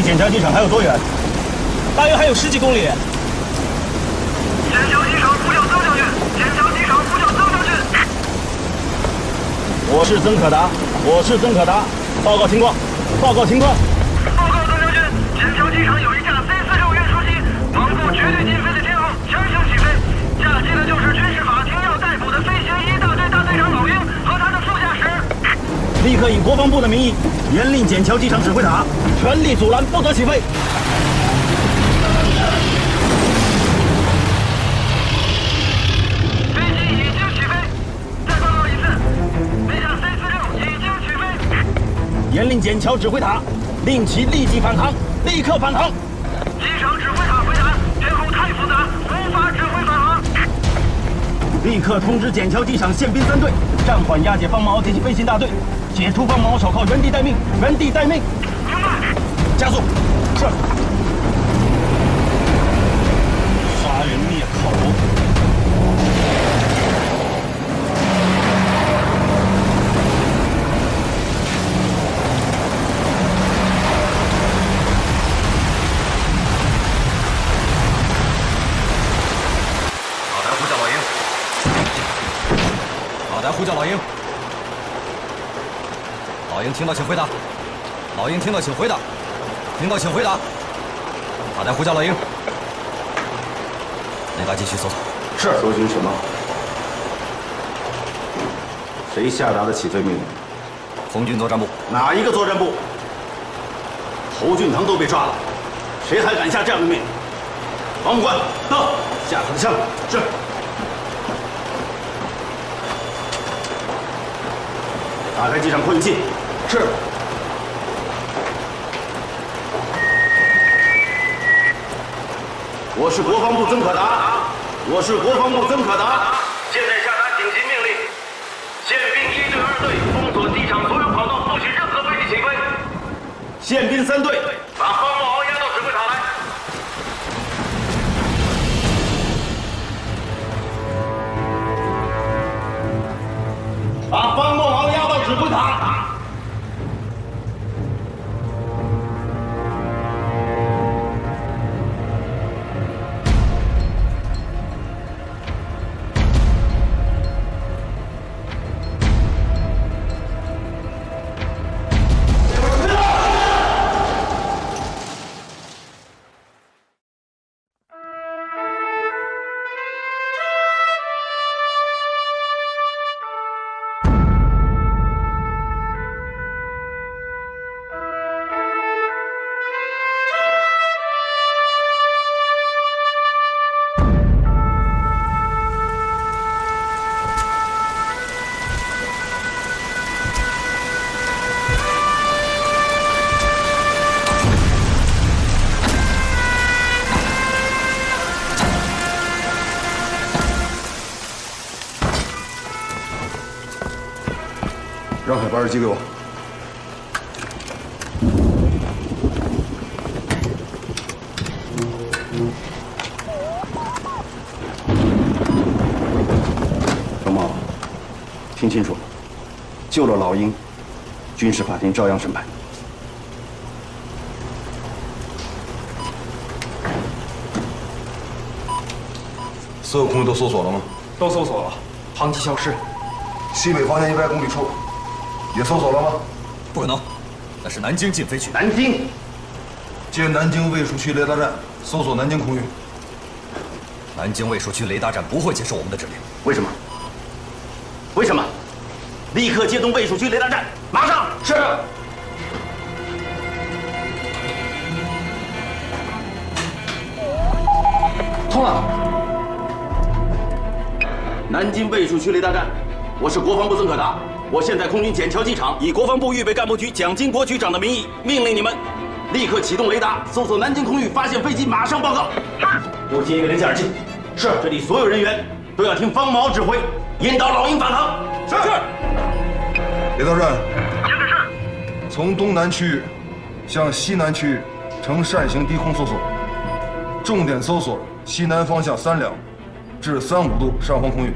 笕桥机场还有多远？大约还有10几公里。笕桥机场呼叫曾将军，笕桥机场呼叫曾将军。我是曾可达，报告情况，报告曾将军，笕桥机场有一架 C-46运输机，王部绝对禁飞的天后强行起飞，驾机的就是军事法庭要逮捕的飞行1大队大队长老鹰和他的副驾驶。立刻以国防部的名义，严令笕桥机场指挥塔全力阻拦，不得起飞。飞机已经起飞，再报告一次，那架 C-46已经起飞。严令笕桥指挥塔，令其立即返航，立刻返航。机场指挥塔回答：天后太复杂，无法指挥返航。立刻通知笕桥机场宪兵3队，暂缓押解方毛及其飞行大队，解除方毛手铐，原地待命，原地待命。明白。加速。是。杀人灭口。马达呼叫老鹰。老鹰听到请回答。老鹰听到请回答。听到请回答。马达呼叫老鹰。雷达继续搜索。是。搜寻什么？谁下达的起飞命令？空军作战部。哪一个作战部？侯俊腾都被抓了，谁还敢下这样的命令？王武官，到，下他的枪。是。打开机场扩音器。是。我是国防部曾可达，现在下达紧急命令，宪兵1队、2队封锁机场所有跑道，不许任何飞机起飞。宪兵3队把方茂敖押到指挥塔来。把方茂敖押到指挥塔。让海拔耳机给我。程茂，听清楚了，救了老鹰，军事法庭照样审判。所有空域都搜索了吗？都搜索了，航机消失。西北方向100公里处也搜索了吗？不可能，那是南京禁飞区。南京，借南京卫戍区雷达站搜索南京空域。南京卫戍区雷达站不会接受我们的指令。为什么？为什么？立刻接动卫戍区雷达站，马上！是。通了。南京卫戍区雷达站，我是国防部曾可达。我现在空军笕桥机场，以国防部预备干部局蒋经国局长的名义，命令你们立刻启动雷达，搜索南京空域，发现飞机，马上报告。不接一个连线耳机。是。这里所有人员都要听方毛指挥，引导老鹰返航。是。雷达站，从东南区域向西南区域呈扇形低空搜索，重点搜索西南方向3两至35度上方空域。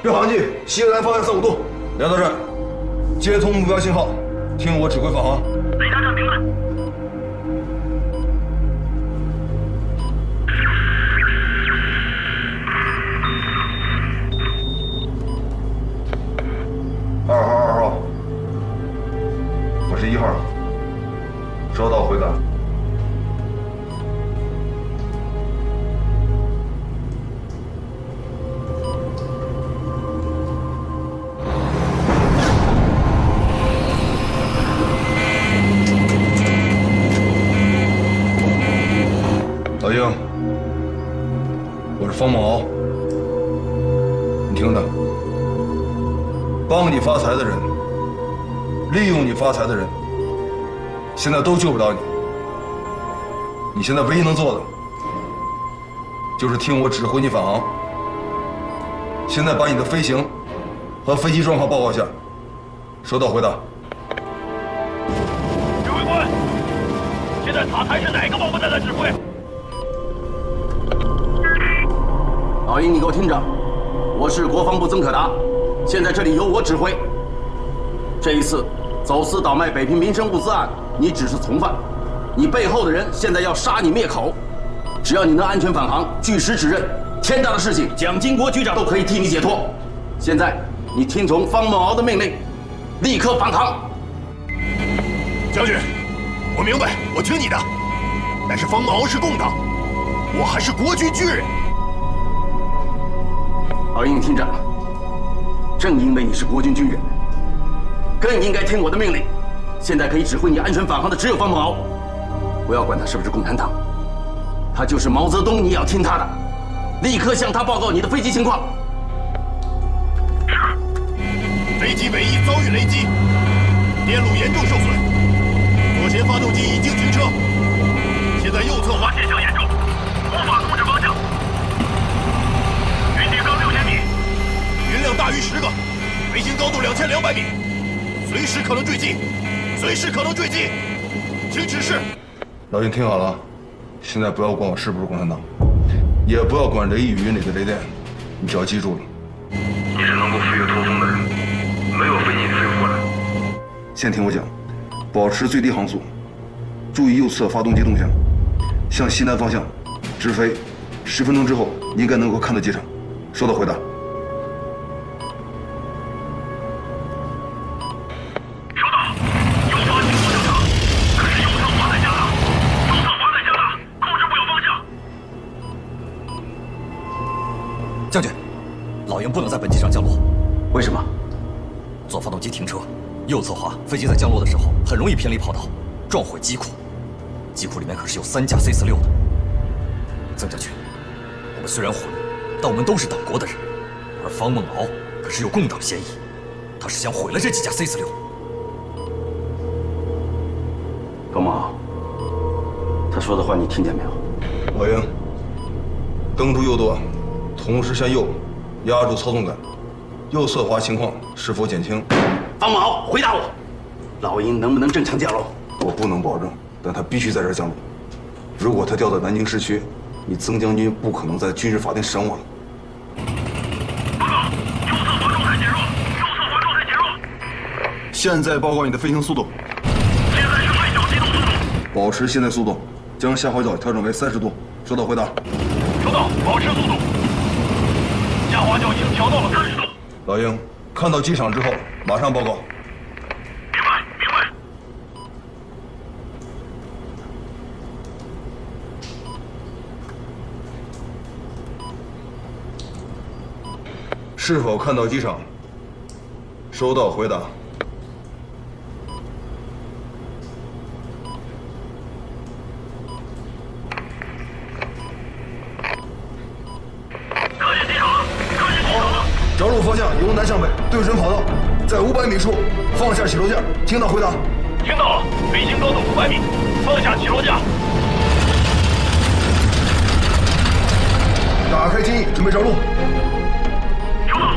绕航距西南方向45度，雷达站，接通目标信号，听我指挥返航。雷达站明白。2号，我是1号，收到，回答。老鹰，我是方梦敖，你听着，帮你发财的人，利用你发财的人，现在都救不了你。你现在唯一能做的，就是听我指挥你返航。现在把你的飞行和飞机状况报告一下。收到，回答。指挥官，现在塔台是哪个王八蛋在指挥？老鹰，你给我听着，我是国防部曾可达，现在这里由我指挥。这一次走私倒卖北平民生物资案，你只是从犯，你背后的人现在要杀你灭口。只要你能安全返航，据实指认，天大的事情，蒋经国局长都可以替你解脱。现在你听从方梦敖的命令，立刻返航。将军，我明白，我听你的。但是方敖是共党，我还是国军军人。老鹰，你听着，正因为你是国军军人，更应该听我的命令。现在可以指挥你安全返航的只有方梦敖，不要管他是不是共产党，他就是毛泽东，你也要听他的。立刻向他报告你的飞机情况。是。飞机尾翼遭遇雷击，电路严重受损，左前发动机已经停车，现在右侧滑现象严重，无法控制方向。云顶高6000米，云量大于10个，飞行高度2200米，随时可能坠机，随时可能坠机，请指示。老鹰，听好了，现在不要管我是不是共产党，也不要管雷雨云里的雷电，你只要记住了，你是能够飞越驼峰的人，没有飞机飞不过来。先听我讲，保持最低航速，注意右侧发动机动向，向西南方向直飞，10分钟之后你应该能够看到机场。收到，回答。收到，右方行速正常，可是右侧滑带加大，右侧滑带加大，控制不了方向。将军，老鹰不能在本机场降落。为什么？左发动机停车，右侧滑，飞机在降落的时候很容易偏离跑道，撞毁机库。机库里面可是有3架C-46的。曾将军，我们虽然混，但我们都是党国的人，而方梦敖可是有共党嫌疑，他是想毁了这几架C-46。方梦敖，他说的话你听见没有？老鹰，蹬住右舵，同时向右压住操纵杆，右侧滑情况是否减轻？方梦敖，回答我，老鹰能不能正常降落？我不能保证，但他必须在这儿降落。如果他掉到南京市区，你曾将军不可能在军事法庭审我了。报告，右侧滑状态减弱，右侧滑状态减弱。现在报告你的飞行速度。现在是最小机动速度。保持现在速度，将下滑角调整为30度。收到，回答。收到，保持速度。下滑角已经调到了30度。老鹰，看到机场之后马上报告。明白，明白。是否看到机场？收到，回答。看见机场了，看见机场了。着陆方向由南向北，对准跑道，在500米处放下起落架。听到，回答。听到了，飞行高度500米，放下起落架。打开机翼，准备着陆。收到。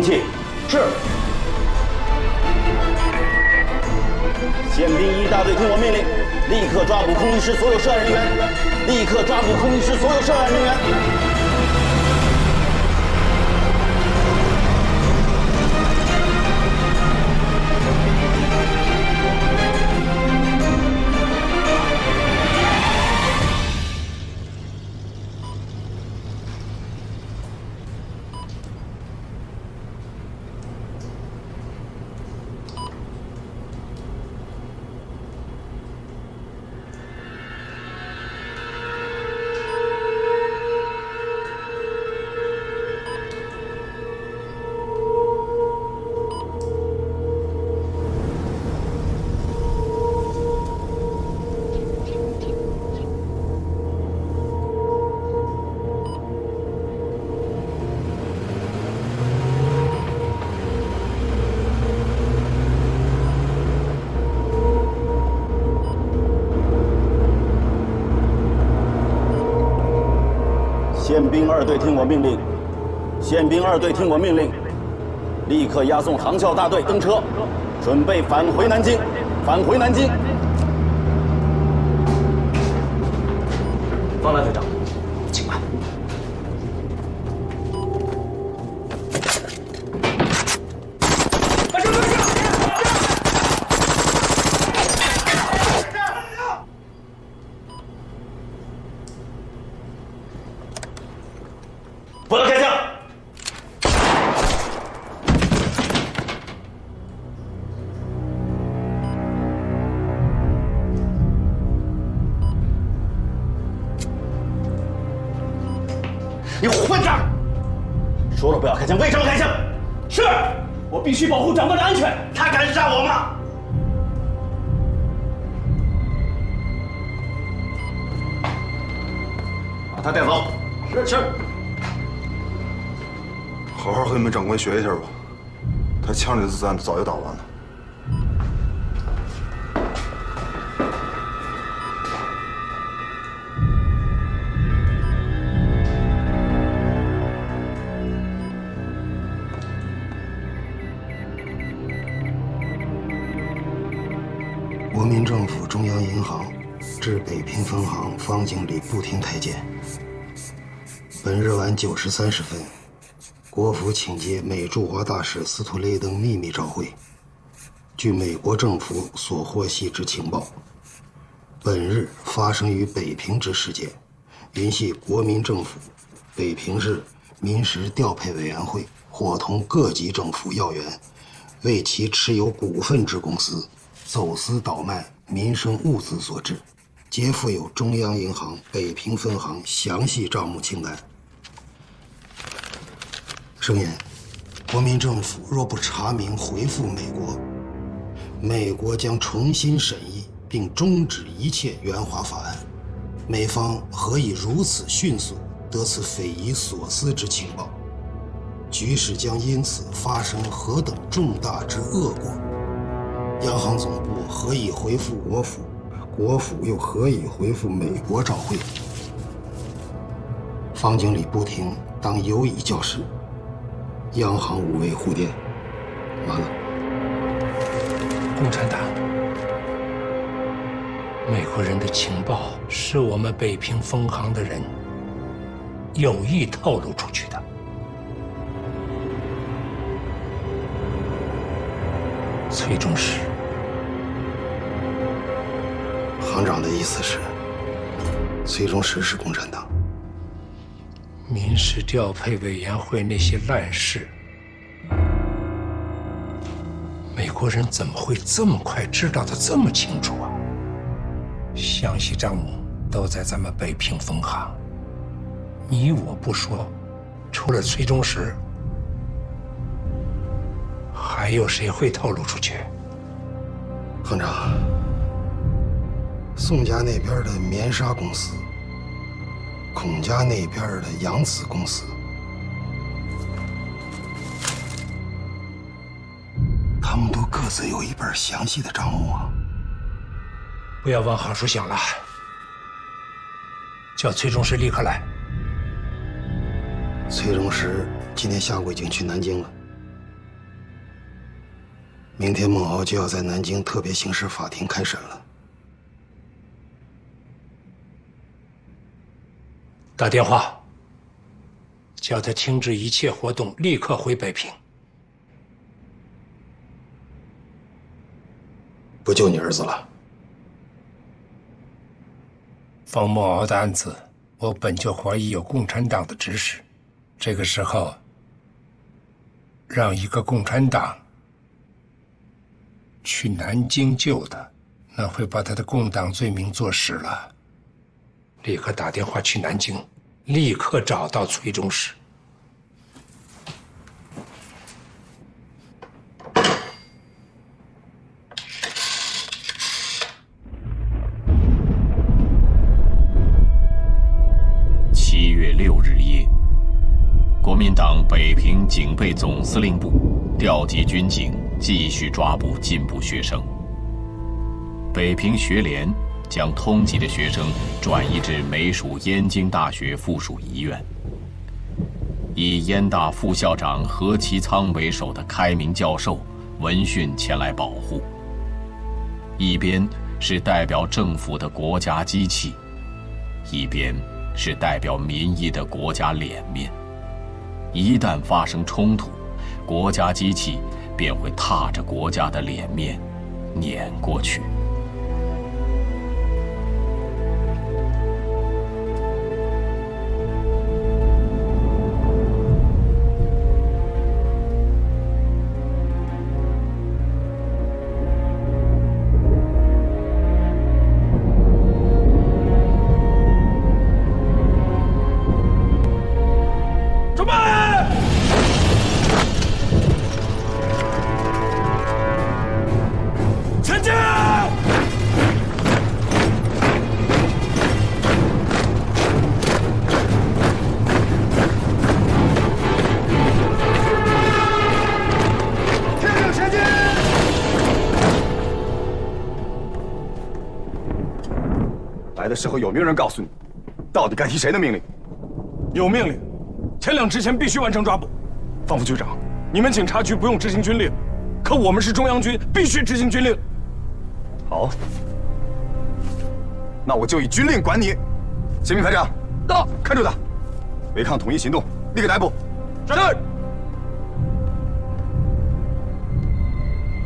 兵器。是。宪兵1大队听我命令，立刻抓捕空运师所有涉案人员，立刻抓捕空运师所有涉案人员。宪兵2队听我命令，宪兵2队听我命令，立刻押送航校大队登车，准备返回南京，返回南京。方兰队长，请慢。不要开枪！你混账！说了不要开枪，为什么开枪？是我必须保护长官的安全。他敢杀我吗？把他带走。是。好好和你们长官学一下吧，他枪里的子弹早就打完了。国民政府中央银行至北平分行方经理步听太监。本日晚9时30分，国府请接美驻华大使斯图雷登秘密召会。据美国政府所获悉之情报，本日发生于北平之事件，允系国民政府北平市民时调配委员会伙同各级政府要员，为其持有股份之公司走私倒卖民生物资所致，皆附有中央银行北平分行详细账目清单。声言，国民政府若不查明回复美国，美国将重新审议并终止一切援华法案。美方何以如此迅速得此匪夷所思之情报？局势将因此发生何等重大之恶果？央行总部何以回复国府？国府又何以回复美国照会？方经理不听，当有以教示。央行5位护电，完了。共产党，美国人的情报是我们北平分行的人有意透露出去的。崔中实，行长的意思是，崔中实是共产党。民事调配委员会那些烂事，美国人怎么会这么快知道的这么清楚啊？详细账目都在咱们北平分行，你我不说，除了崔中实，还有谁会透露出去？行长，宋家那边的棉纱公司，孔家那边的洋瓷公司，他们都各自有一本详细的账目啊。不要往好处想了，叫崔中实立刻来。崔中实今天下午已经去南京了，明天孟敖就要在南京特别刑事法庭开审了。打电话，叫他停止一切活动，立刻回北平。不救你儿子了。方孟敖的案子，我本就怀疑有共产党的指使。这个时候，让一个共产党去南京救他，那会把他的共党罪名坐实了。立刻打电话去南京，立刻找到崔中实。7月6日夜，国民党北平警备总司令部调集军警，继续抓捕进步学生。北平学联将通缉的学生转移至美属燕京大学附属医院，以燕大副校长何其仓为首的开明教授闻讯前来保护。一边是代表政府的国家机器，一边是代表民意的国家脸面。一旦发生冲突，国家机器便会踏着国家的脸面碾过去。的时候有没有人告诉你，到底该听谁的命令？有命令，天亮之前必须完成抓捕。方副局长，你们警察局不用执行军令，可我们是中央军，必须执行军令。好，那我就以军令管你。宪兵排长，到，看住他，违抗统一行动，立刻逮捕。是。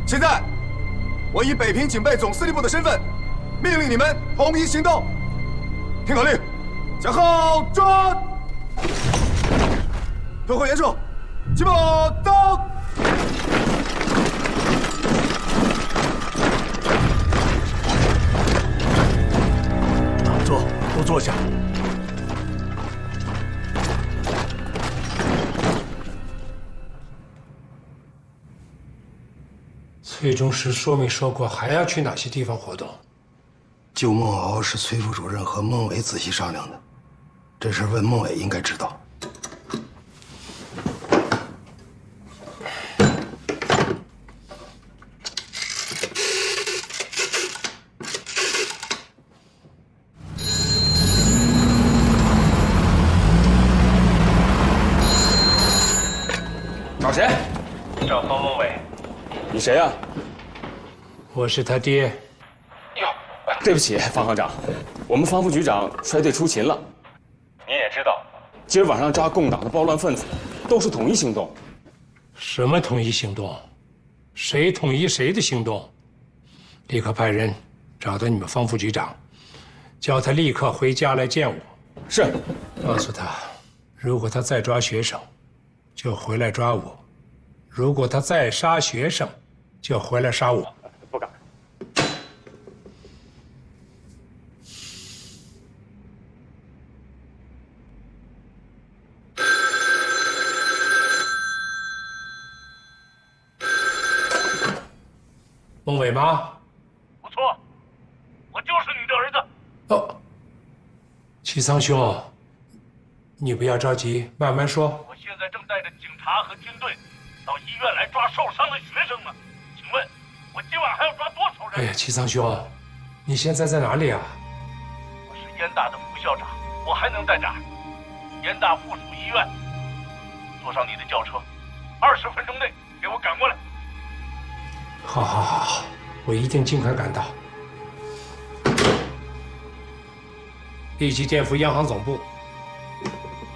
现在，我以北平警备总司令部的身份，命令你们统一行动。听口令，向后转，退后严守，齐步走。坐，都坐下。崔中实说没说过还要去哪些地方活动？救孟敖是崔副主任和孟伟仔细商量的，这事问孟伟应该知道。找谁？找方孟伟。你谁呀？我是他爹。对不起，方行长，我们方副局长率队出勤了。您也知道，今儿晚上抓共党的暴乱分子，都是统一行动。什么统一行动？谁统一谁的行动？立刻派人找到你们方副局长，叫他立刻回家来见我。是。告诉他，如果他再抓学生，就回来抓我；如果他再杀学生，就回来杀我。不敢。孟伟吗？不错，我就是你的儿子。哦，齐桑兄，你不要着急，慢慢说。我现在正带着警察和军队到医院来抓受伤的学生呢。请问，我今晚还要抓多少人？哎呀，齐桑兄，你现在在哪里啊？我是燕大的副校长，我还能在哪儿？燕大附属医院。坐上你的轿车，20分钟内给我赶过来。好，我一定尽快赶到。立即电赴央行总部，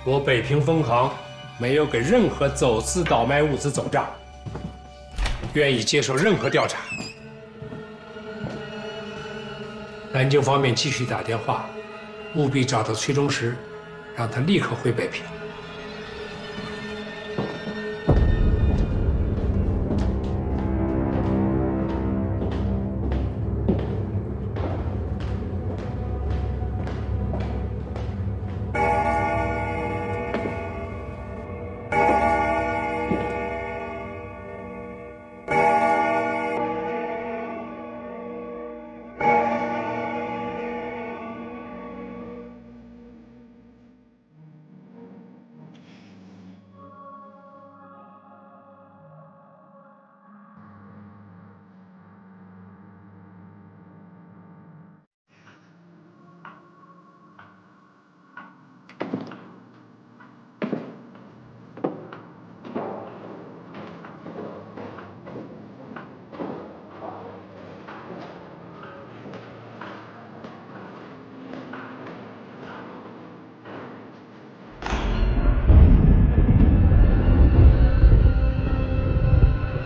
我北平分行没有给任何走私倒卖物资走账，愿意接受任何调查。南京方面继续打电话，务必找到崔中石，让他立刻回北平。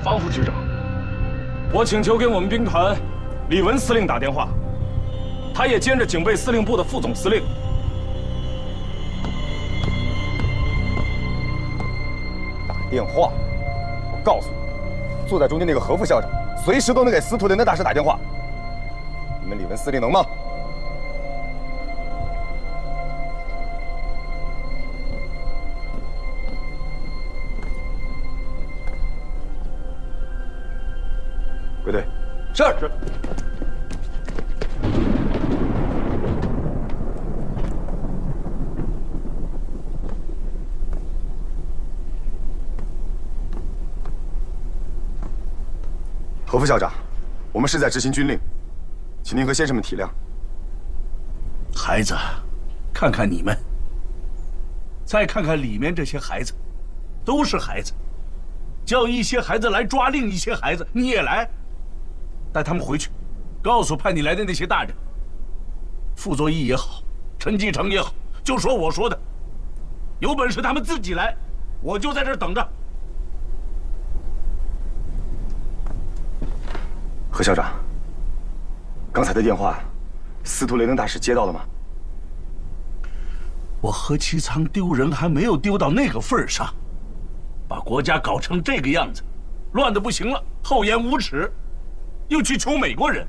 方副局长，我请求给我们兵团李文司令打电话，他也兼着警备司令部的副总司令。打电话？我告诉你，坐在中间那个何副校长，随时都能给司徒连的大师打电话。你们李文司令能吗？归队。是。何副校长，我们是在执行军令，请您和先生们体谅。孩子，看看你们，再看看里面这些孩子，都是孩子。叫一些孩子来抓另一些孩子，你也来，带他们回去，告诉派你来的那些大人，傅作义也好，陈继承也好，就说我说的，有本事他们自己来，我就在这儿等着。何校长，刚才的电话，司徒雷登大使接到了吗？我何其仓丢人还没有丢到那个份上。把国家搞成这个样子，乱得不行了，厚颜无耻，又去求美国人。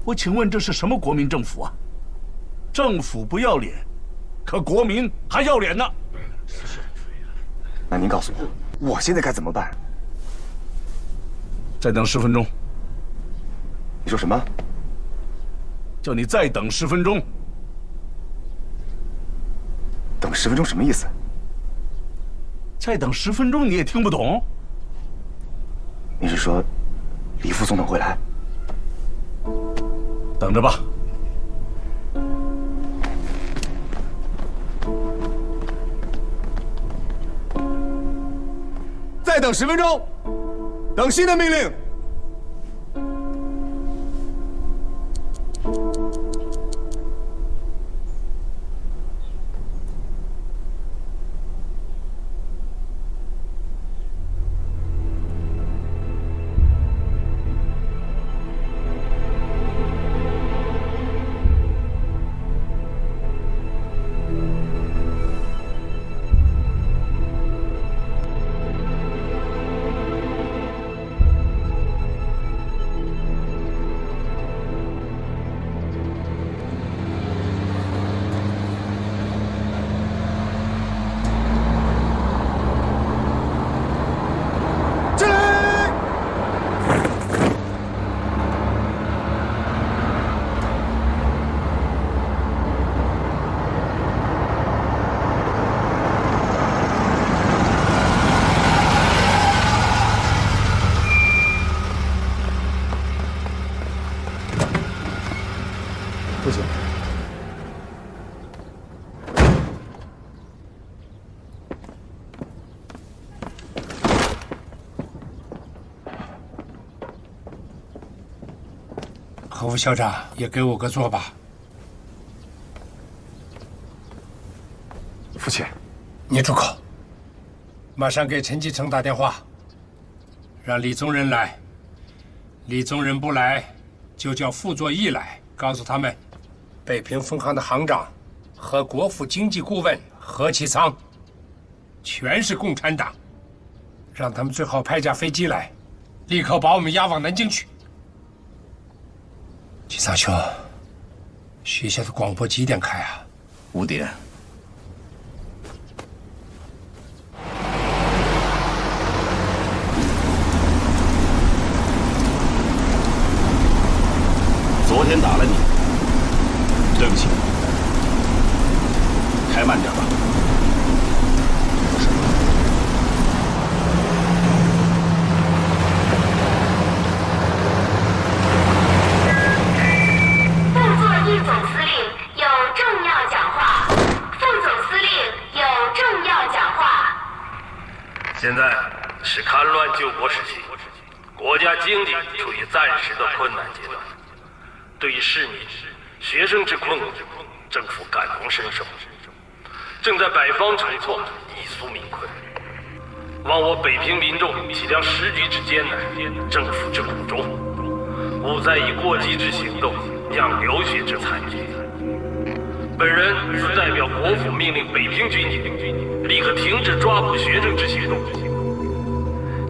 我请问这是什么国民政府啊？政府不要脸，可国民还要脸呢。那您告诉我，我现在该怎么办？再等10分钟。你说什么？叫你再等10分钟。等10分钟什么意思？再等10分钟你也听不懂？你是说李副总统会来？等着吧。再等10分钟，等新的命令。不行。何副校长也给我个座吧。父亲，你住口！马上给陈继承打电话，让李宗仁来。李宗仁不来，就叫傅作义来，告诉他们，北平分行的行长和国府经济顾问何其仓，全是共产党，让他们最好派架飞机来，立刻把我们押往南京去。齐仓兄，学校的广播几点开啊？5点。昨天打了你，对不起，开慢点吧。副作义总司令有重要讲话，副总司令有重要讲话。现在是戡乱救国时期，国家经济处于暂时的困难阶段。对于市民、学生之困苦，政府感同身受，正在百方筹措以纾民困。望我北平民众体谅时局之艰难，政府之苦衷，勿再以过激之行动酿流血之惨剧。本人代表国府命令北平军警立刻停止抓捕学生之行动。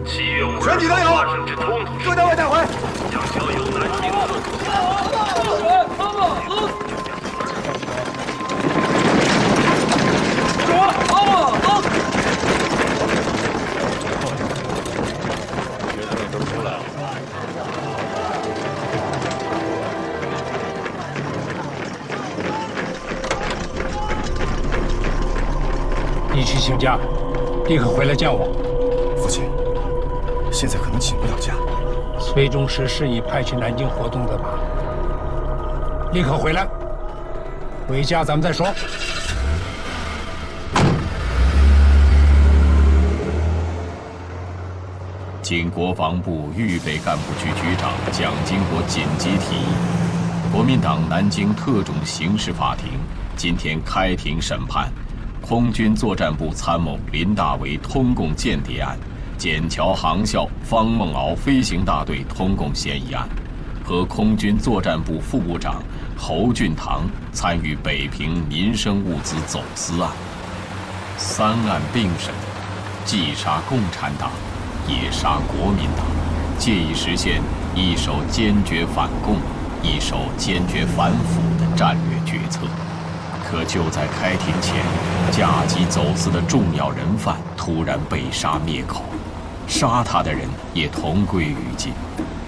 7月5日发生之冲突事件，将交由南京特区。你去请假，立刻回来见我。父亲，现在可能请不了假。崔中实是你派去南京活动的吧？立刻回来，回家咱们再说。经国防部预备干部局局长蒋经国紧急提议，国民党南京特种刑事法庭今天开庭审判空军作战部参谋林大为通共间谍案、笕桥航校方梦敖飞行大队通共嫌疑案和空军作战部副部长侯俊堂参与北平民生物资走私案，3案并审，既杀共产党，也杀国民党，借以实现一手坚决反共、一手坚决反腐的战略决策。可就在开庭前，甲级走私的重要人犯突然被杀灭口，杀他的人也同归于尽。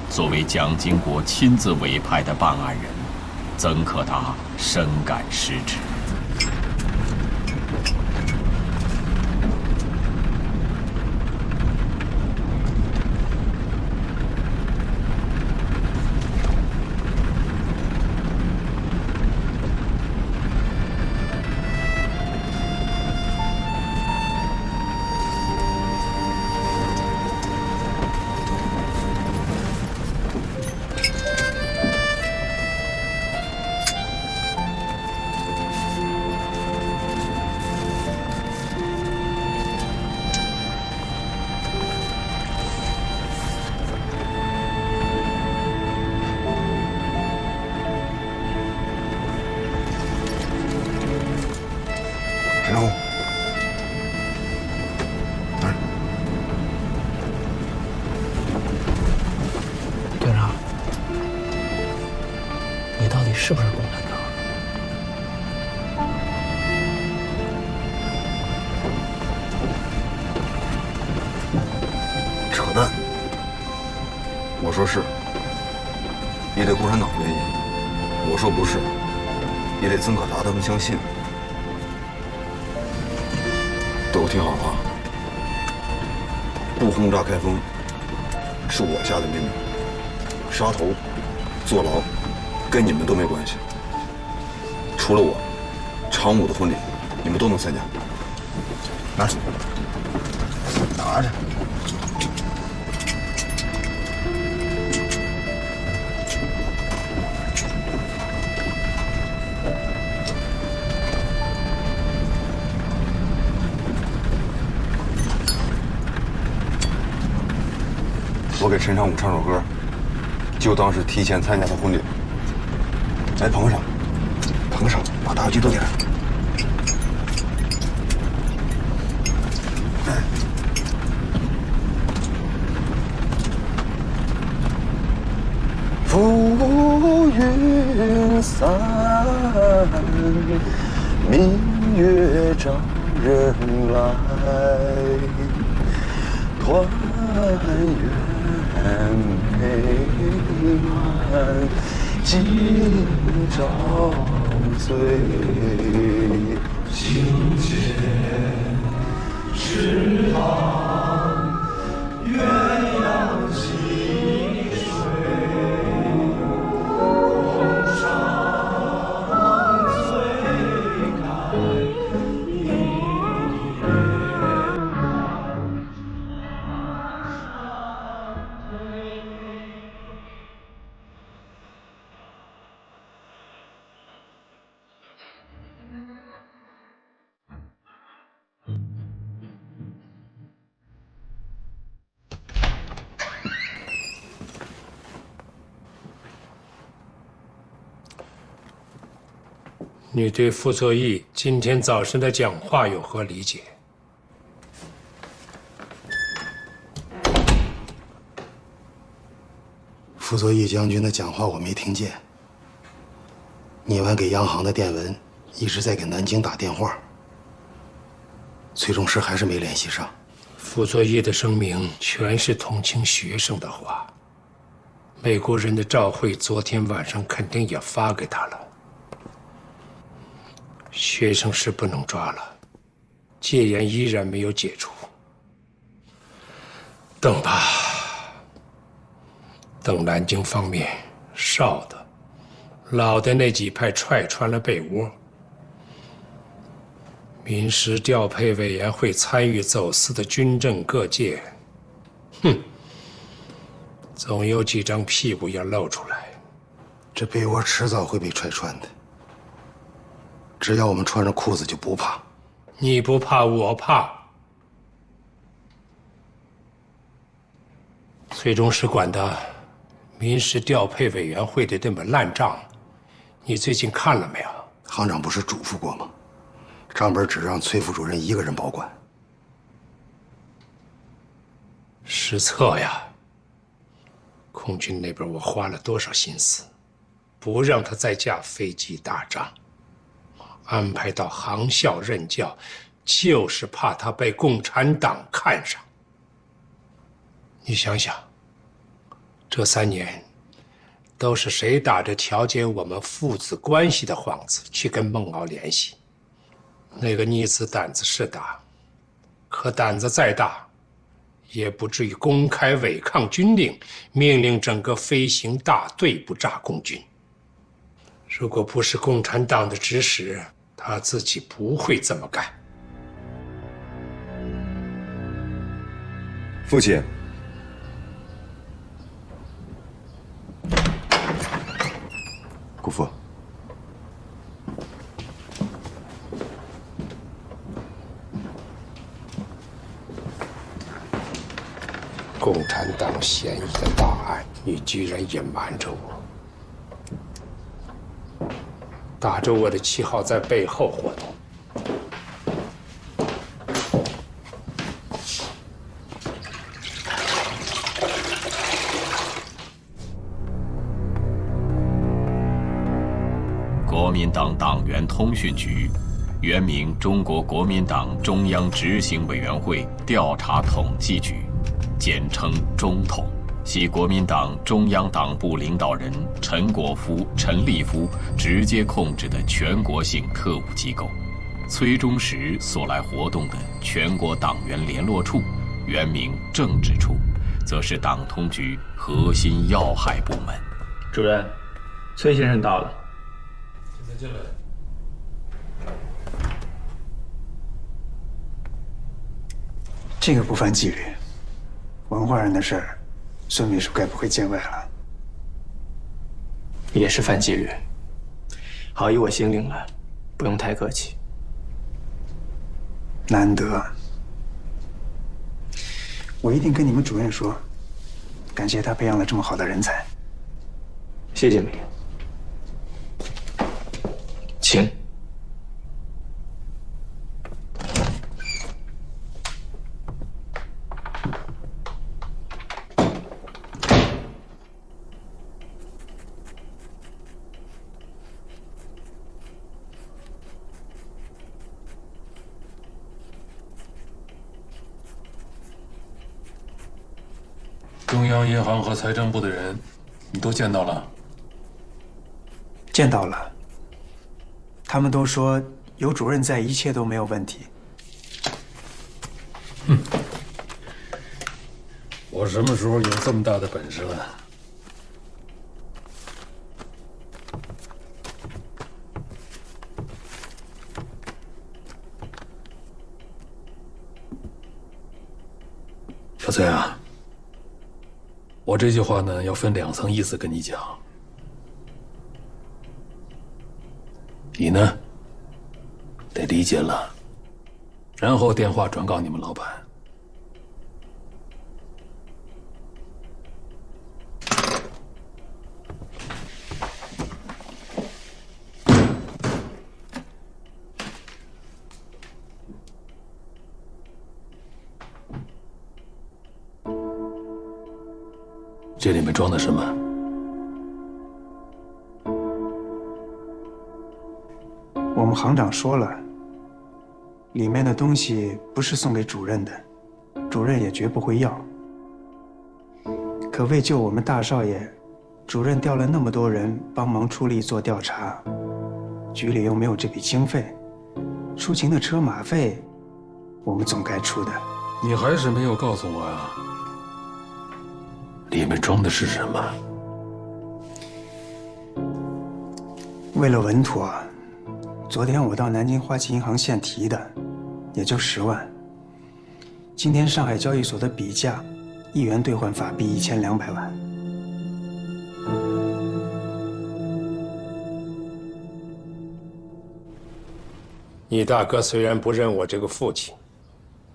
作为蒋经国亲自委派的办案人，曾可达深感失职。是不是共产党？扯淡！我说是，也得共产党愿意；我说不是，也得曾可达他们相信。都听好了啊！不轰炸开封是我下的命令，杀头、坐牢跟你们都没关系。除了我，常武的婚礼你们都能参加。拿去，拿着。我给陈长武唱首歌，就当是提前参加他婚礼。来捧上，捧上，把大局都点。浮云散，明月照人来，团圆美满，今朝醉。情结池塘，鸳鸯戏水。你对傅作义今天早晨的讲话有何理解？傅作义将军的讲话我没听见。聂完给央行的电文一直在给南京打电话，崔中师还是没联系上。傅作义的声明全是同情学生的话。美国人的照会昨天晚上肯定也发给他了。学生是不能抓了，戒严依然没有解除。等吧，等南京方面少的、老的那几派踹穿了被窝，临时调配委员会参与走私的军政各界，总有几张屁股要露出来。这被窝迟早会被踹穿的。只要我们穿着裤子就不怕。你不怕，我怕。崔中师管的临时调配委员会的那本烂账，你最近看了没有？行长不是嘱咐过吗？账本只让崔副主任一个人保管。失策呀！空军那边我花了多少心思，不让他再架飞机打仗。安排到航校任教，就是怕他被共产党看上。你想想，这3年，都是谁打着调解我们父子关系的幌子去跟孟敖联系？那个逆子胆子是大，可胆子再大，也不至于公开违抗军令，命令整个飞行大队不炸共军。如果不是共产党的指使，他自己不会这么干。父亲，姑父，共产党嫌疑的大案，你居然隐瞒着我。打着我的旗号在背后活动，国民党党员通讯局，原名中国国民党中央执行委员会调查统计局，简称中统。系国民党中央党部领导人陈果夫、陈立夫直接控制的全国性特务机构。崔中实所来活动的全国党员联络处，原名政治处，则是党通局核心要害部门。主任，崔先生到了。现在进来。这个不犯纪律，文化人的事儿。孙秘书该不会见外了？也是犯纪律。好意我心领了，不用太客气。难得，我一定跟你们主任说，感谢他培养了这么好的人才。谢谢你，请。中央银行和财政部的人，你都见到了？见到了，他们都说有主任在，一切都没有问题。我什么时候有这么大的本事了？小崔啊，我这句话呢，要分2层意思跟你讲。你呢，得理解了，然后电话转告你们老板。这里面装的什么？我们行长说了，里面的东西不是送给主任的，主任也绝不会要。可为救我们大少爷，主任调了那么多人帮忙出力做调查，局里又没有这笔经费，出勤的车马费，我们总该出的。你还是没有告诉我呀？里面装的是什么？为了稳妥，昨天我到南京花旗银行现提的，也就10万。今天上海交易所的比价，1元兑换法币1200万。你大哥虽然不认我这个父亲，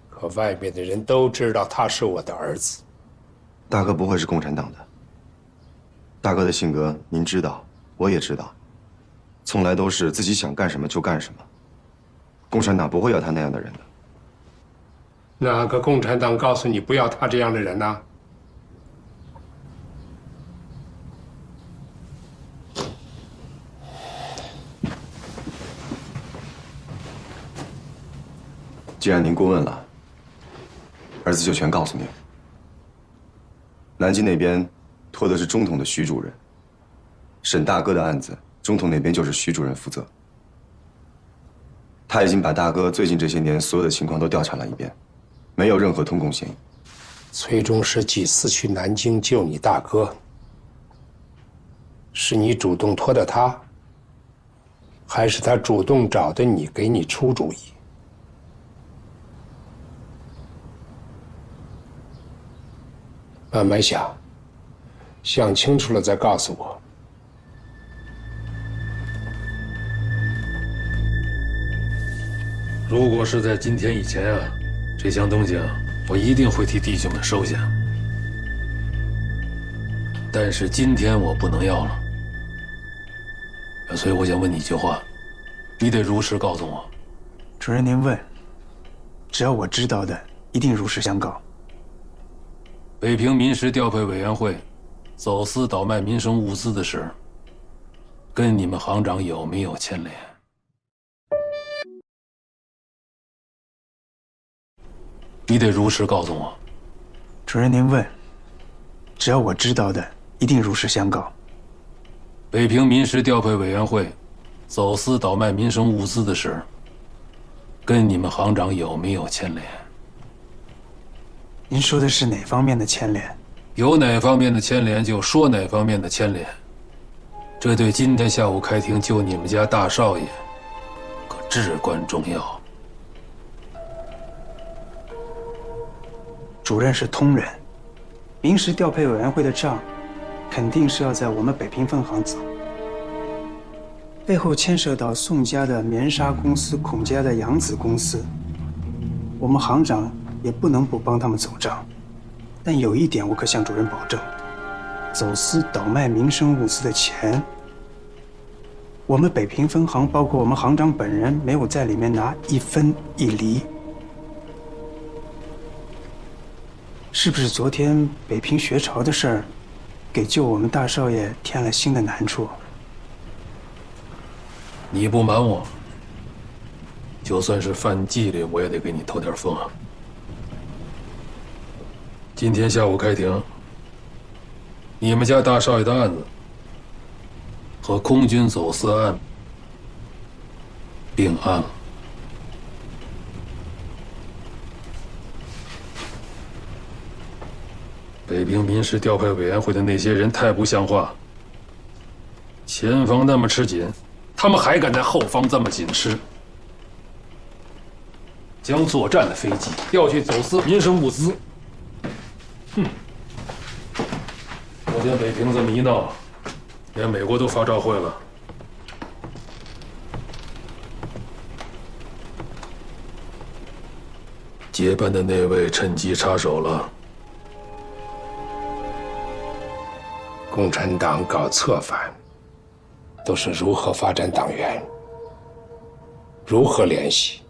可外面的人都知道他是我的儿子。大哥不会是共产党的。大哥的性格您知道，我也知道，从来都是自己想干什么就干什么。共产党不会要他那样的人的。哪个共产党告诉你不要他这样的人呢？既然您过问了，儿子就全告诉您。南京那边托的是中统的徐主任，沈大哥的案子，中统那边就是徐主任负责。他已经把大哥最近这些年所有的情况都调查了一遍，没有任何通共嫌疑。崔中实几次去南京救你大哥，是你主动托的他，还是他主动找的你，给你出主意？慢慢想，想清楚了再告诉我。如果是在今天以前啊，这箱东西啊，我一定会替弟兄们收下。但是今天我不能要了，所以我想问你一句话，你得如实告诉我。主任您问，只要我知道的，一定如实相告。北平民时调配委员会走私倒卖民生物资的事，跟你们行长有没有牵连？你得如实告诉我。主任您问，只要我知道的，一定如实相告。北平民时调配委员会走私倒卖民生物资的事，跟你们行长有没有牵连？您说的是哪方面的牵连？有哪方面的牵连就说哪方面的牵连，这对今天下午开庭救你们家大少爷可至关重要。主任是通人，民时调配委员会的账，肯定是要在我们北平分行走。背后牵涉到宋家的棉纱公司、孔家的洋子公司，我们行长也不能不帮他们走账。但有一点我可向主任保证，走私倒卖民生物资的钱，我们北平分行，包括我们行长本人，没有在里面拿一分一厘。是不是昨天北平学潮的事儿，给救我们大少爷添了新的难处？你不瞒我，就算是犯纪律，我也得给你透点风啊。今天下午开庭，你们家大少爷的案子和空军走私案并案了。北平民事调配委员会的那些人太不像话，前方那么吃紧，他们还敢在后方这么紧吃，将作战的飞机调去走私民生物资。哼！昨天北平这么一闹，连美国都发照会了。接班的那位趁机插手了。共产党搞策反，都是如何发展党员，如何联系？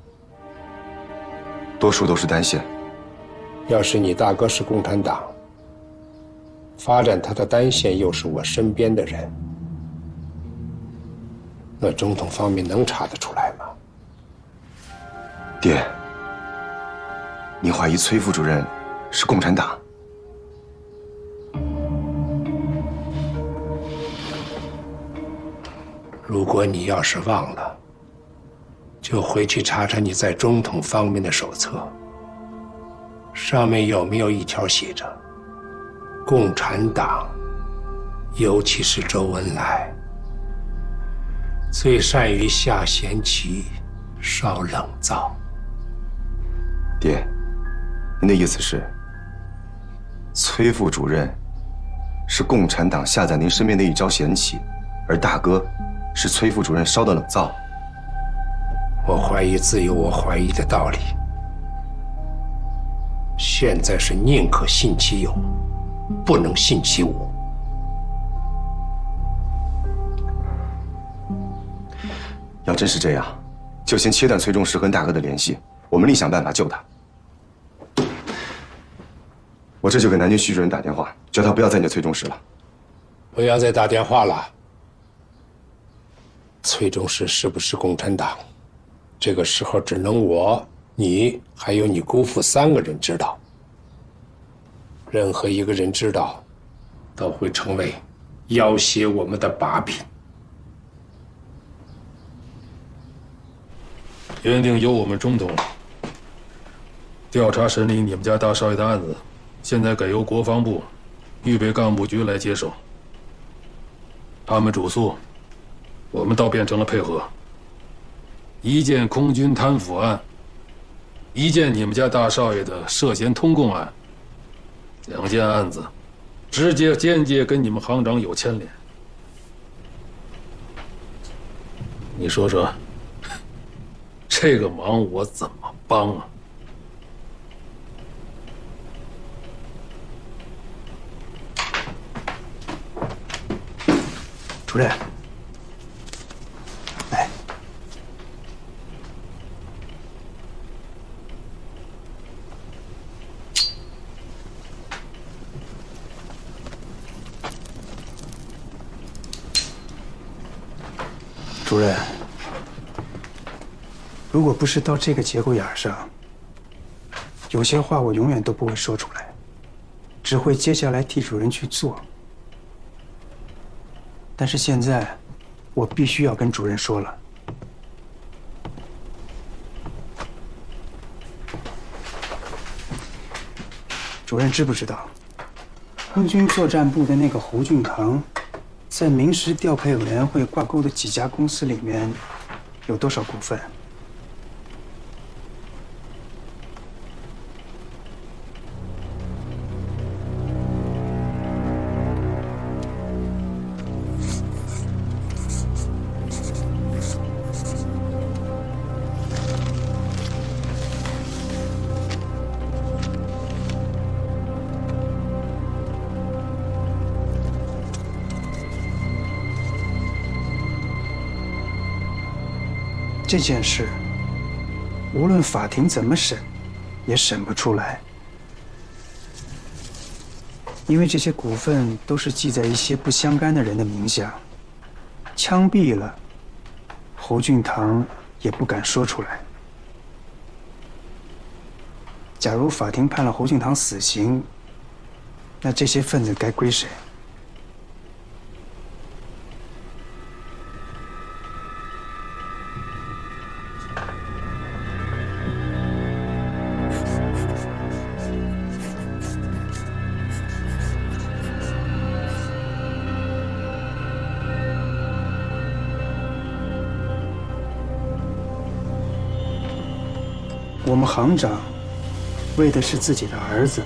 多数都是单线。要是你大哥是共产党，发展他的单线又是我身边的人，那总统方面能查得出来吗？爹，你怀疑崔副主任是共产党？如果你要是忘了，就回去查查你在中统方面的手册，上面有没有一条写着“共产党，尤其是周恩来，最善于下闲棋，烧冷灶”。爹，您的意思是，崔副主任是共产党下在您身边的一招闲棋，而大哥是崔副主任烧的冷灶？我怀疑自有我怀疑的道理。现在是宁可信其有，不能信其无。要真是这样，就先切断崔中实和大哥的联系，我们另想办法救他。我这就给南京徐主任打电话，叫他不要再念崔中实了。不要再打电话了。崔中实是不是共产党？这个时候只能我、你还有你姑父3个人知道。任何一个人知道，都会成为要挟我们的把柄。原定由我们中统调查审理你们家大少爷的案子，现在改由国防部预备干部局来接手。他们主诉，我们倒变成了配合。一件空军贪腐案，一件你们家大少爷的涉嫌通共案，2件案子，直接间接跟你们行长有牵连。你说说，这个忙我怎么帮啊？主任，来，主任，如果不是到这个节骨眼上，有些话我永远都不会说出来，只会接下来替主任去做。但是现在，我必须要跟主任说了。主任知不知道，空军作战部的那个侯俊堂，在民事调配委员会挂钩的几家公司里面，有多少股份？这件事，无论法庭怎么审，也审不出来，因为这些股份都是记在一些不相干的人的名下。枪毙了，侯俊堂也不敢说出来。假如法庭判了侯俊堂死刑，那这些份子该归谁？我们行长为的是自己的儿子。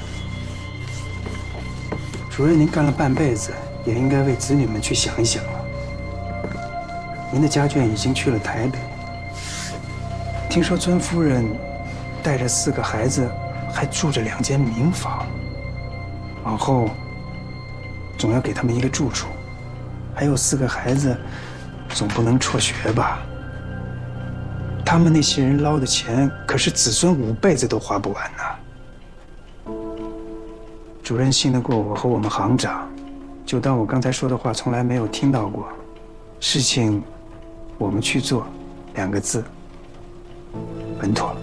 主任，您干了半辈子，也应该为子女们去想一想了。您的家眷已经去了台北，听说尊夫人带着4个孩子，还住着2间民房。往后总要给他们一个住处，还有4个孩子，总不能辍学吧？他们那些人捞的钱，可是子孙5辈子都花不完呐。主任信得过我和我们行长，就当我刚才说的话从来没有听到过。事情我们去做，2个字，稳妥。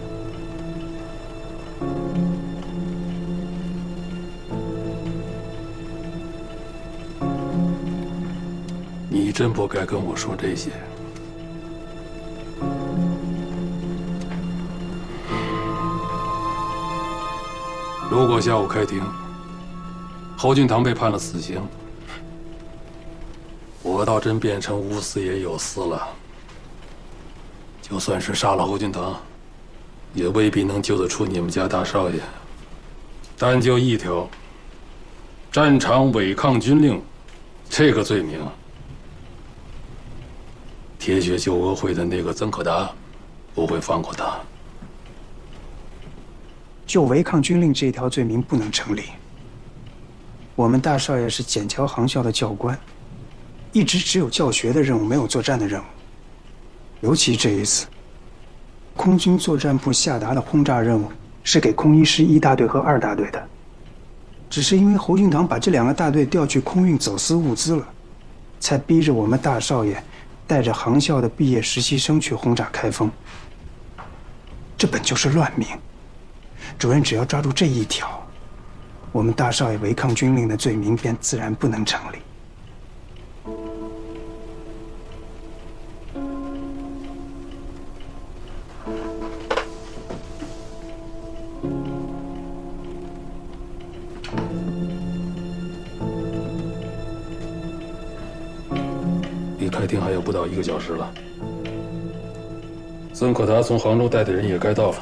你真不该跟我说这些。如果下午开庭，侯俊堂被判了死刑，我倒真变成无私也有私了。就算是杀了侯俊堂，也未必能救得出你们家大少爷。单就一条战场违抗军令这个罪名，铁血救国会的那个曾可达不会放过他。就违抗军令这条罪名不能成立。我们大少爷是笕桥航校的教官，一直只有教学的任务，没有作战的任务。尤其这一次，空军作战部下达的轰炸任务是给空一师1大队和2大队的，只是因为侯俊堂把这2个大队调去空运走私物资了，才逼着我们大少爷带着航校的毕业实习生去轰炸开封。这本就是乱命。主任只要抓住这一条，我们大少爷违抗军令的罪名便自然不能成立。离开庭还有不到1个小时了，曾可达从杭州带的人也该到了。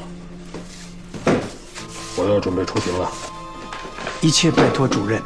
我要准备出庭了，一切拜托主任。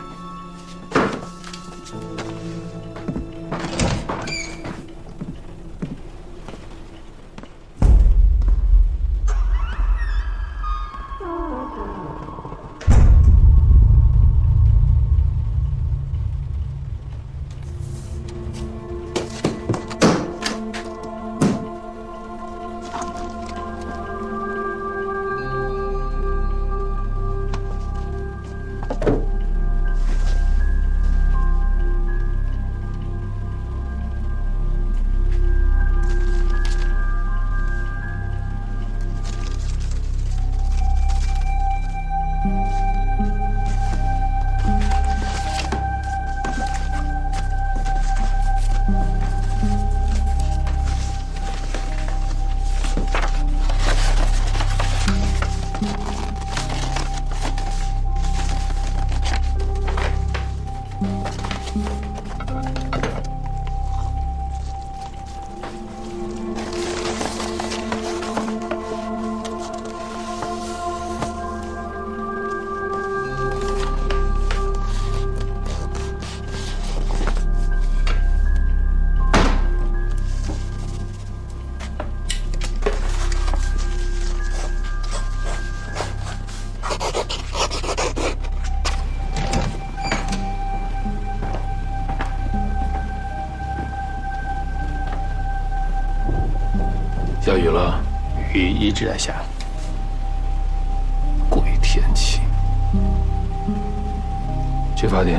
下雨了，雨一直在下。鬼天气。去法庭。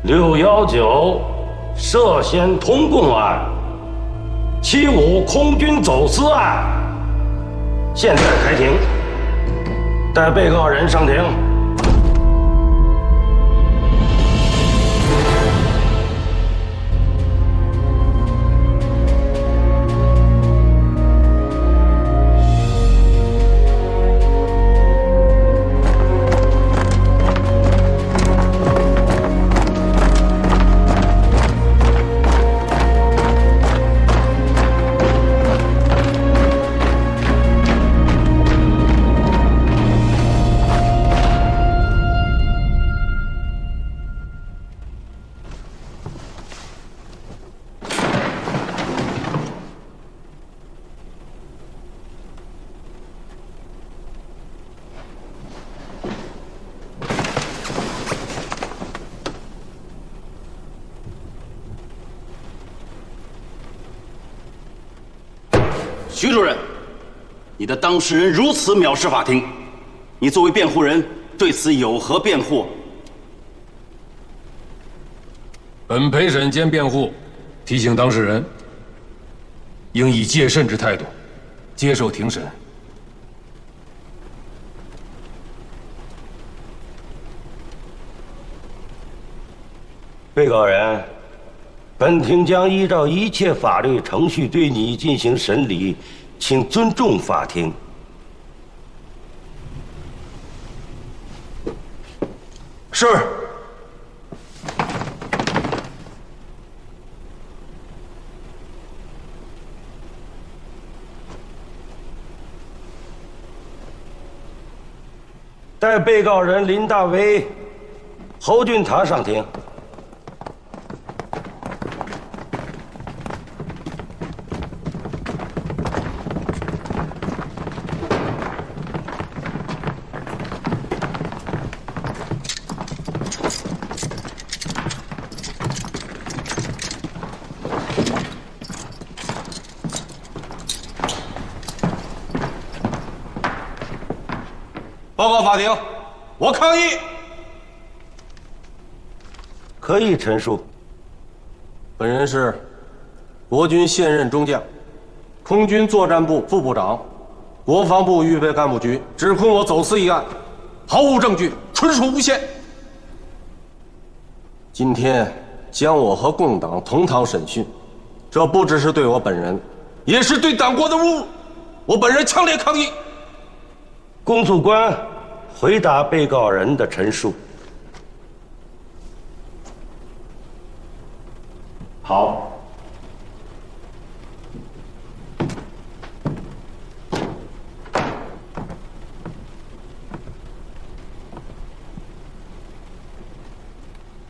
619涉嫌通共案，75空军走私案，现在开庭，带被告人上庭。徐主任，你的当事人如此藐视法庭，你作为辩护人对此有何辩护？本陪审兼辩护提醒当事人，应以戒慎之态度接受庭审。被告人，本庭将依照一切法律程序对你进行审理，请尊重法庭。是。带被告人林大为、侯俊堂上庭。报告法庭，我抗议。可以陈述。本人是国军现任中将，空军作战部副部长，国防部预备干部局，指控我走私一案，毫无证据，纯属诬陷。今天将我和共党同堂审讯，这不只是对我本人，也是对党国的侮辱。我本人强烈抗议。公诉官回答被告人的陈述。好。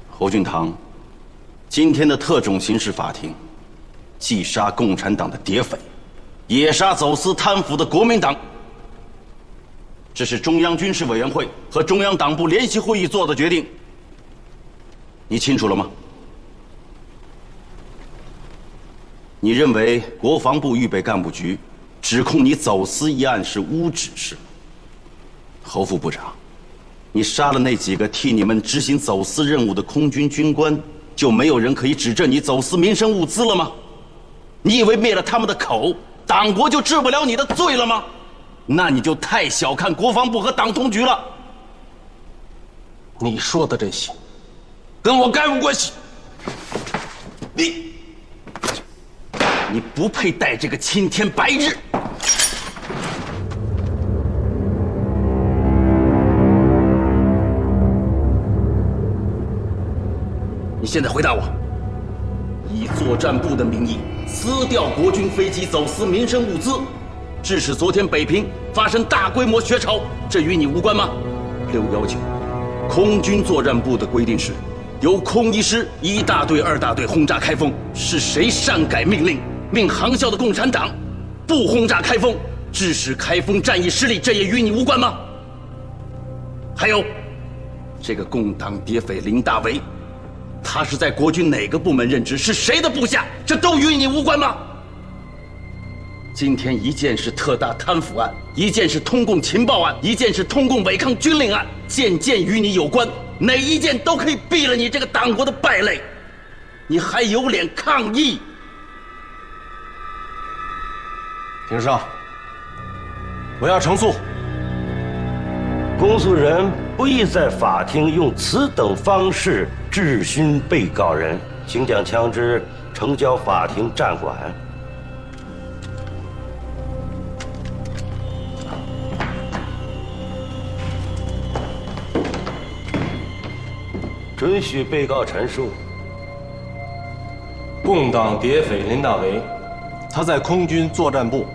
侯俊堂，今天的特种刑事法庭，既杀共产党的谍匪，也杀走私贪腐的国民党。这是中央军事委员会和中央党部联席会议做的决定，你清楚了吗？你认为国防部预备干部局指控你走私一案是诬指是？侯副部长，你杀了那几个替你们执行走私任务的空军军官，就没有人可以指证你走私民生物资了吗？你以为灭了他们的口，党国就治不了你的罪了吗？那你就太小看国防部和党通局了。你说的这些，跟我概无关系。你不配戴这个青天白日。你现在回答我，以作战部的名义私调国军飞机走私民生物资，致使昨天北平发生大规模学潮，这与你无关吗？619，空军作战部的规定是，由空一师1大队、2大队轰炸开封，是谁擅改命令，命航校的共产党不轰炸开封，致使开封战役失利，这也与你无关吗？还有，这个共党谍匪林大为，他是在国军哪个部门任职？是谁的部下？这都与你无关吗？今天一件是特大贪腐案，一件是通共情报案，一件是通共违抗军令案，件件与你有关，哪一件都可以毙了你这个党国的败类，你还有脸抗议？庭上，我要陈述，公诉人不宜在法庭用此等方式质询被告人，请将枪支呈交法庭暂管。准许被告陈述：共党谍匪林大为，他在空军作战部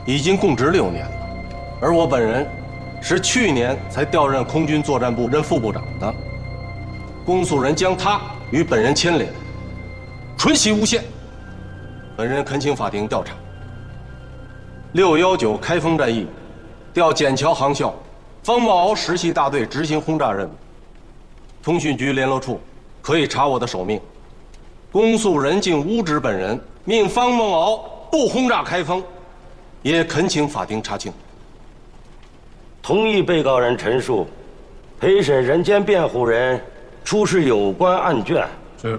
已经供职6年了，而我本人是去年才调任空军作战部任副部长的。公诉人将他与本人牵连，纯系诬陷。本人恳请法庭调查。619开封战役，调笕桥航校方茂敖10系大队执行轰炸任务。通讯局联络处可以查我的手命。公诉人竟诬指本人命方茂敖不轰炸开封，也恳请法庭查清。同意被告人陈述，陪审人兼辩护人出示有关案卷。是。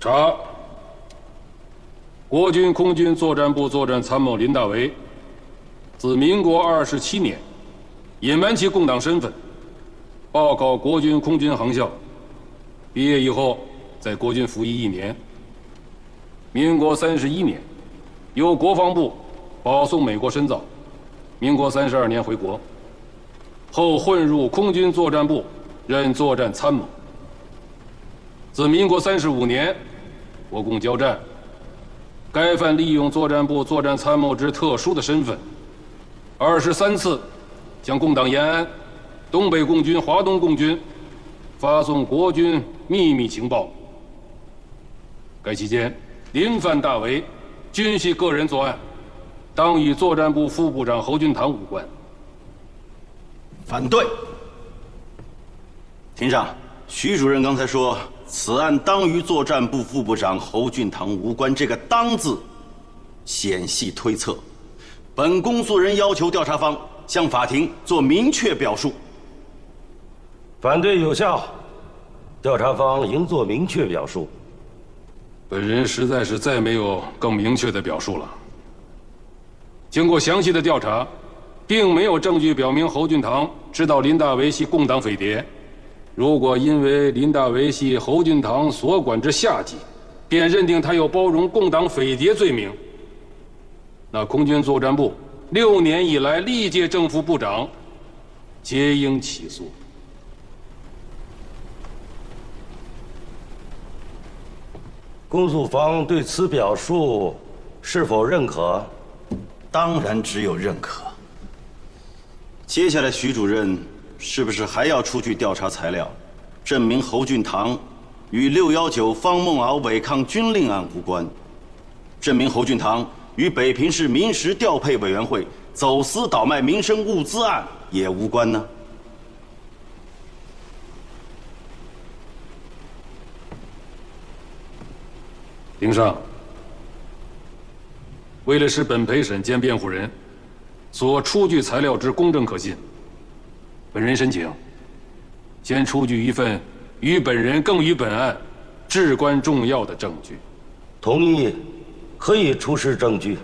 查：国军空军作战部作战参谋林大为，自民国27年隐瞒其共党身份，报考国军空军航校，毕业以后在国军服役1年。民国31年，由国防部保送美国深造，民国32年回国，后混入空军作战部，任作战参谋。自民国35年，国共交战，该犯利用作战部作战参谋之特殊的身份，23次向共党延安、东北共军、华东共军发送国军秘密情报。该期间，林犯大为均系个人作案，当与作战部副部长侯俊堂无关。反对。庭上，徐主任刚才说此案当与作战部副部长侯俊堂无关，这个“当”字显系推测。本公诉人要求调查方向法庭做明确表述。反对有效，调查方应做明确表述。本人实在是再没有更明确的表述了。经过详细的调查，并没有证据表明侯俊堂知道林大为系共党匪谍。如果因为林大为系侯俊堂所管之下级，便认定他有包容共党匪谍罪名，那空军作战部6年以来历届正副部长皆应起诉。公诉方对此表述是否认可？当然只有认可。接下来，徐主任是不是还要出具调查材料，证明侯俊堂与619方孟敖违抗军令案无关，证明侯俊堂与北平市民时调配委员会走私倒卖民生物资案也无关呢？庭上，为了使本陪审兼辩护人所出具材料之公正可信。本人申请，先出具一份与本人更与本案至关重要的证据。同意，可以出示证据。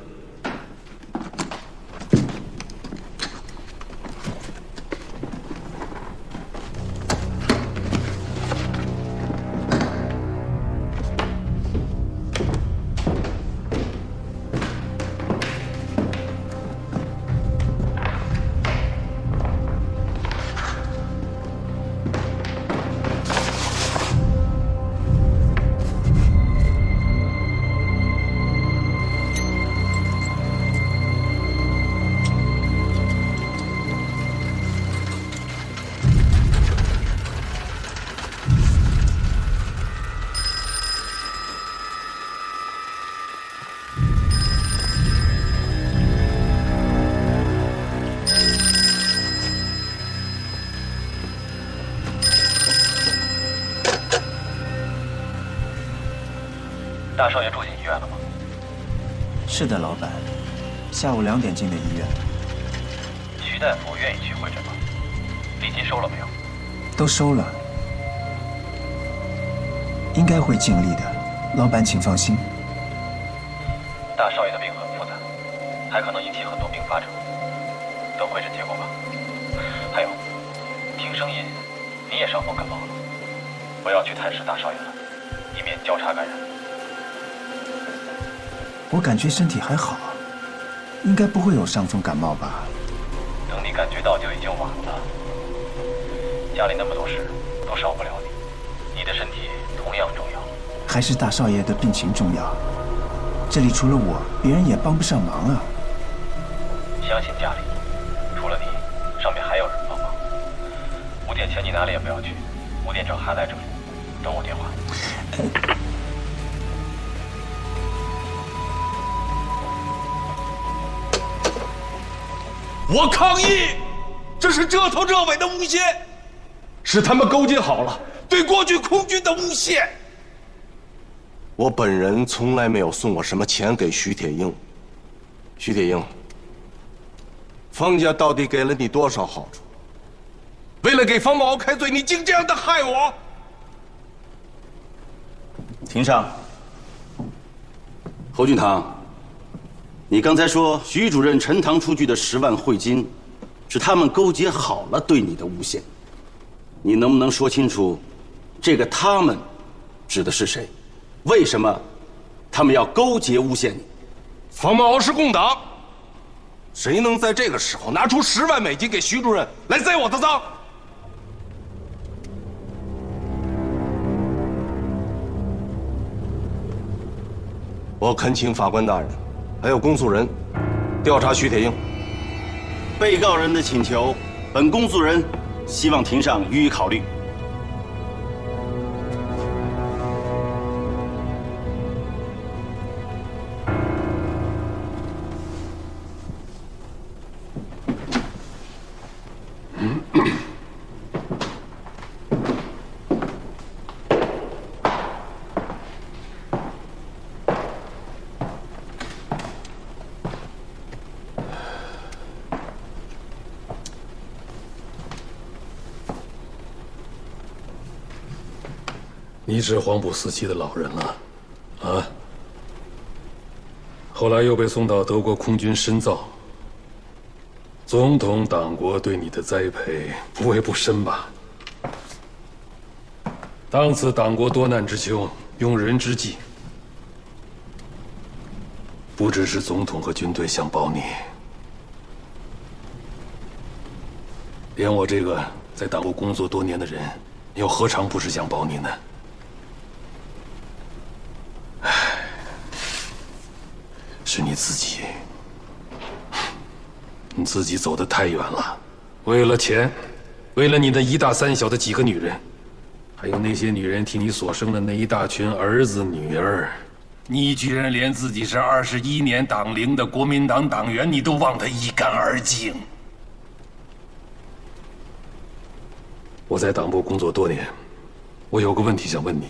大少爷住进医院了吗？是的，老板。下午2点进的医院。徐大夫愿意去会诊吗？礼金收了没有？都收了，应该会尽力的。老板，请放心。大少爷的病很复杂，还可能引起很多并发症。等会诊结果吧。还有，听声音你也伤风感冒了，不要去探视大少爷了，以免交叉感染。我感觉身体还好，应该不会有伤风感冒吧？等你感觉到就已经晚了。家里那么多事都少不了你，你的身体同样重要。还是大少爷的病情重要。这里除了我，别人也帮不上忙啊。相信家里，除了你，上面还有人帮忙。5点前你哪里也不要去，5点整还在这里，等我电话。我抗议！这是这头这尾的诬陷，是他们勾结好了对国军空军的诬陷。我本人从来没有送过什么钱给徐铁英。徐铁英，方家到底给了你多少好处？为了给方某开罪，你竟这样的害我！庭上，侯俊堂。你刚才说徐主任陈塘出具的10万汇金，是他们勾结好了对你的诬陷。你能不能说清楚，这个他们指的是谁？为什么他们要勾结诬陷你？方某是共党，谁能在这个时候拿出10万美金给徐主任来栽我的赃？我恳请法官大人，还有公诉人，调查徐铁英。被告人的请求，本公诉人希望庭上予以考虑。你是黄埔4期的老人了，啊？后来又被送到德国空军深造。总统党国对你的栽培不为不深吧？当此党国多难之秋，用人之际，不只是总统和军队想保你，连我这个在党国工作多年的人，又何尝不是想保你呢？是你自己，你自己走得太远了。为了钱，为了你那1大3小的几个女人，还有那些女人替你所生的那一大群儿子女儿，你居然连自己是21年党龄的国民党党员，你都忘得一干二净。我在党部工作多年，我有个问题想问你：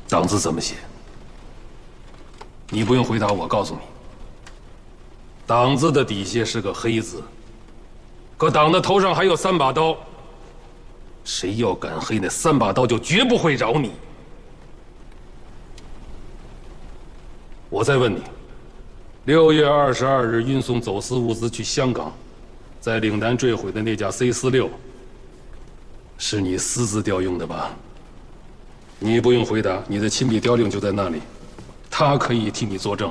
党字怎么写？你不用回答我，告诉你。党字的底下是个黑字，可党的头上还有3把刀。谁要敢黑，那3把刀就绝不会饶你。我再问你，6月22日运送走私物资去香港，在岭南坠毁的那架 C-46，是你私自调用的吧？你不用回答，你的亲笔调令就在那里，他可以替你作证。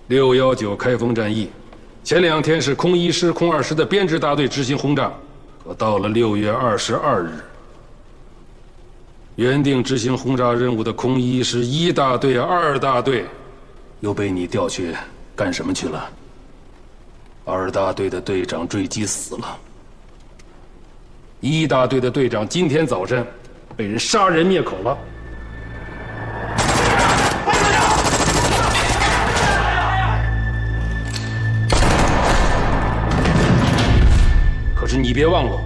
619开封战役，前2天是空1师、空2师的编制大队执行轰炸，可到了6月22日，原定执行轰炸任务的空1师1大队、2大队，又被你调去干什么去了？2大队的队长坠机死了，1大队的队长今天早晨被人杀人灭口了。可是你别忘了，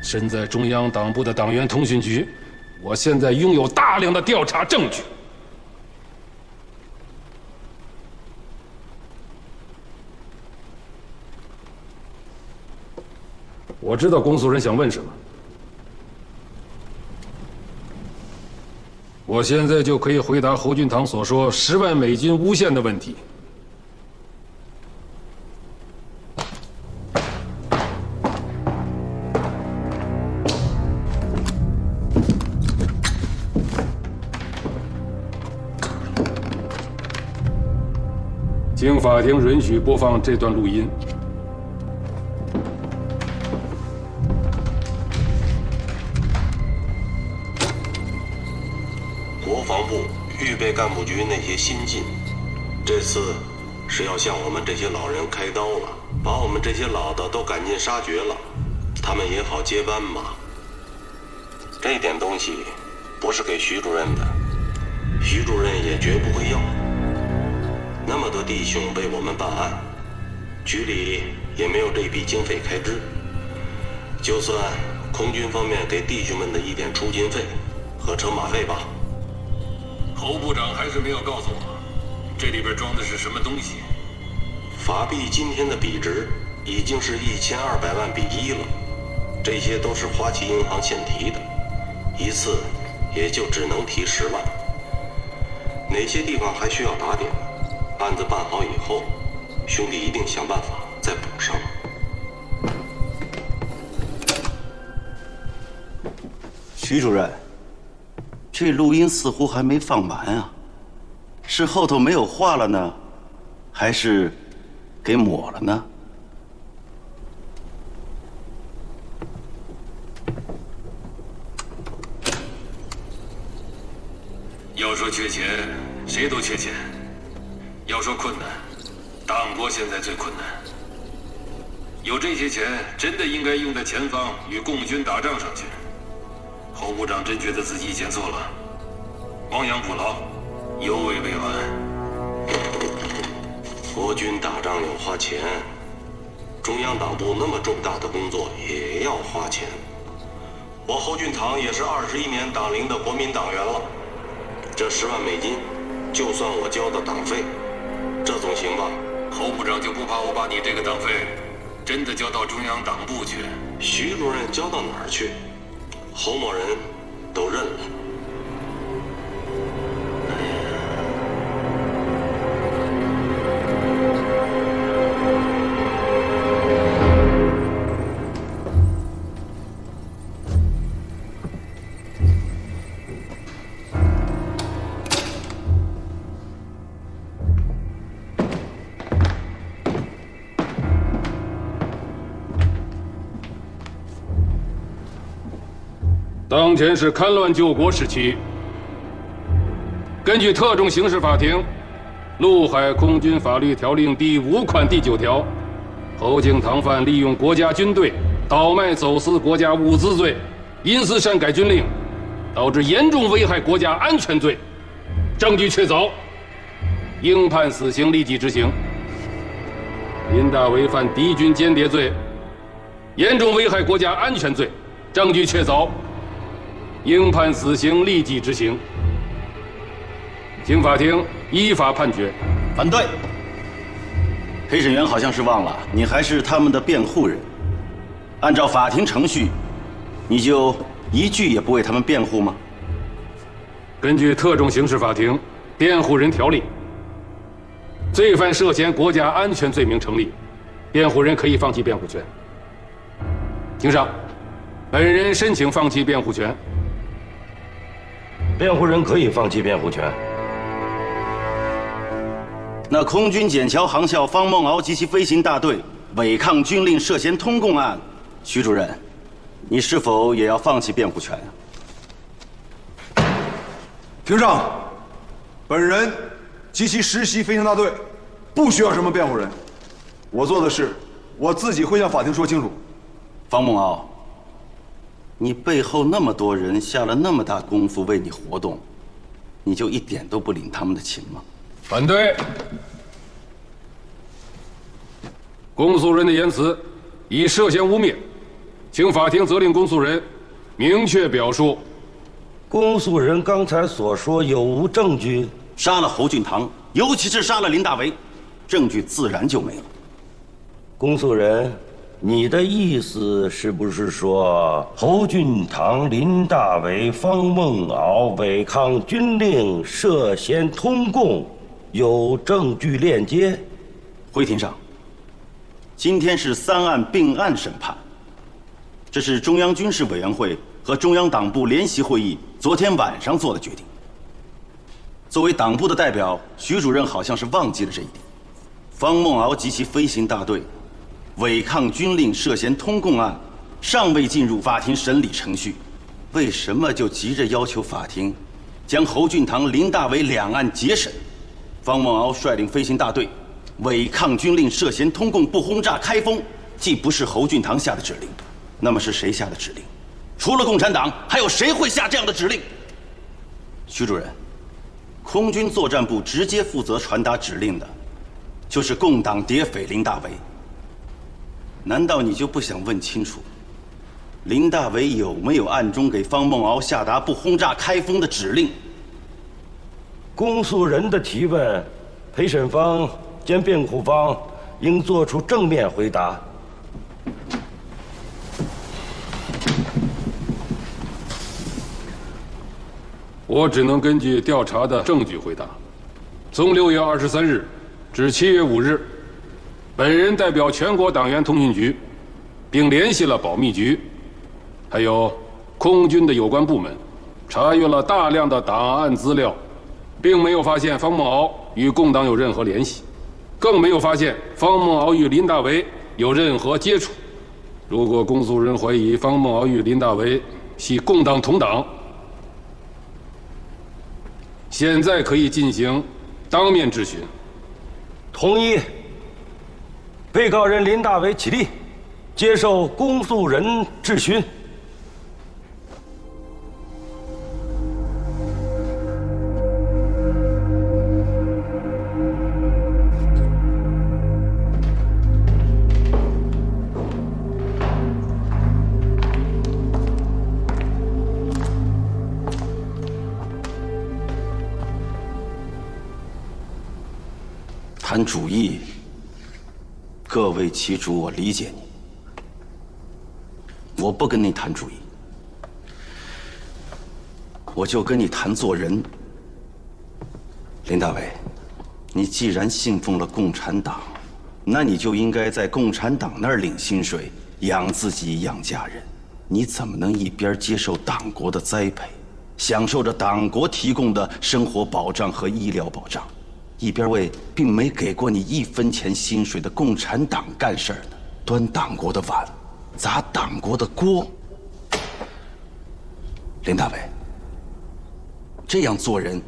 身在中央党部的党员通讯局，我现在拥有大量的调查证据。我知道公诉人想问什么，我现在就可以回答侯俊堂所说10万美金诬陷的问题。经法庭允许播放这段录音。国防部预备干部局那些新进，这次是要向我们这些老人开刀了，把我们这些老的都赶尽杀绝了，他们也好接班嘛。这点东西不是给徐主任的，徐主任也绝不会要。那么多弟兄为我们办案，局里也没有这笔经费开支，就算空军方面给弟兄们的一点出勤费和车马费吧。侯部长还是没有告诉我，这里边装的是什么东西。法币今天的币值已经是1200万比1了，这些都是花旗银行现提的，一次也就只能提10万。哪些地方还需要打点？案子办好以后，兄弟一定想办法再补上。徐主任，这录音似乎还没放完啊，是后头没有话了呢，还是给抹了呢？要说缺钱，谁都缺钱。要说困难，党国现在最困难。有这些钱，真的应该用在前方与共军打仗上去。侯部长真觉得自己以前错了，亡羊补牢，犹未未晚。国军打仗要花钱，中央党部那么重大的工作也要花钱。我侯俊堂也是21年党龄的国民党员了，这10万美金，就算我交的党费。这总行吧？侯部长就不怕我把你这个党费真的交到中央党部去？徐主任交到哪儿去？侯某人都认了。当前是戡乱救国时期，根据特种刑事法庭陆海空军法律条令第5款第9条，侯敬堂犯利用国家军队倒卖走私国家物资罪，因私擅改军令，导致严重危害国家安全罪，证据确凿，应判死刑立即执行。林大为犯敌军间谍罪，严重危害国家安全罪，证据确凿，应判死刑立即执行。请法庭依法判决。反对。陪审员好像是忘了，你还是他们的辩护人。按照法庭程序，你就一句也不为他们辩护吗？根据特种刑事法庭辩护人条例，罪犯涉嫌国家安全罪名成立，辩护人可以放弃辩护权。庭上，本人申请放弃辩护权。辩护人可以放弃辩护权。那空军笕桥航校方梦敖及其飞行大队违抗军令涉嫌通共案，徐主任，你是否也要放弃辩护权啊？庭上，本人及其实习飞行大队不需要什么辩护人，我做的事我自己会向法庭说清楚。方梦敖，你背后那么多人下了那么大功夫为你活动，你就一点都不领他们的情吗？反对。公诉人的言辞已涉嫌污蔑，请法庭责令公诉人明确表述。公诉人刚才所说有无证据？杀了侯俊堂，尤其是杀了林大为，证据自然就没了。公诉人，你的意思是不是说侯俊堂、林大为、方梦敖违抗军令，涉嫌通共，有证据链接？回庭上，今天是3案并案审判，这是中央军事委员会和中央党部联席会议昨天晚上做的决定。作为党部的代表，徐主任好像是忘记了这一点。方梦敖及其飞行大队违抗军令，涉嫌通共案，尚未进入法庭审理程序，为什么就急着要求法庭将侯俊堂、林大为2案结审？方梦敖率领飞行大队违抗军令，涉嫌通共不轰炸开封，既不是侯俊堂下的指令，那么是谁下的指令？除了共产党，还有谁会下这样的指令？徐主任，空军作战部直接负责传达指令的，就是共党谍匪林大为。难道你就不想问清楚，林大为有没有暗中给方梦敖下达不轰炸开封的指令？公诉人的提问，陪审方兼辩护方应作出正面回答。我只能根据调查的证据回答。从6月23日至7月5日，本人代表全国党员通讯局，并联系了保密局，还有空军的有关部门，查阅了大量的档案资料，并没有发现方梦敖与共党有任何联系，更没有发现方梦敖与林大为有任何接触。如果公诉人怀疑方梦敖与林大为系共党同党，现在可以进行当面质询。同意。被告人林大为起立，接受公诉人质询。谈主义，各为其主，我理解你。我不跟你谈主义，我就跟你谈做人。林大为，你既然信奉了共产党，那你就应该在共产党那儿领薪水，养自己，养家人。你怎么能一边接受党国的栽培，享受着党国提供的生活保障和医疗保障，一边为并没给过你1分钱薪水的共产党干事呢？端党国的碗，砸党国的锅。林大为，这样做人，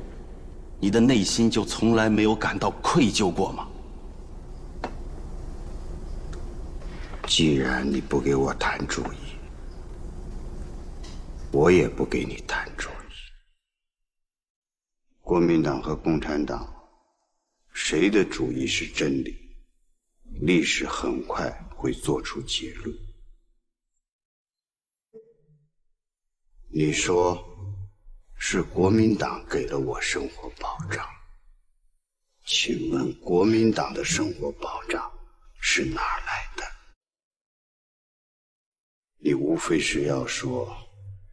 你的内心就从来没有感到愧疚过吗？既然你不给我谈主意，我也不给你谈主意。国民党和共产党，谁的主意是真理？历史很快会做出结论。你说是国民党给了我生活保障，请问国民党的生活保障是哪儿来的？你无非是要说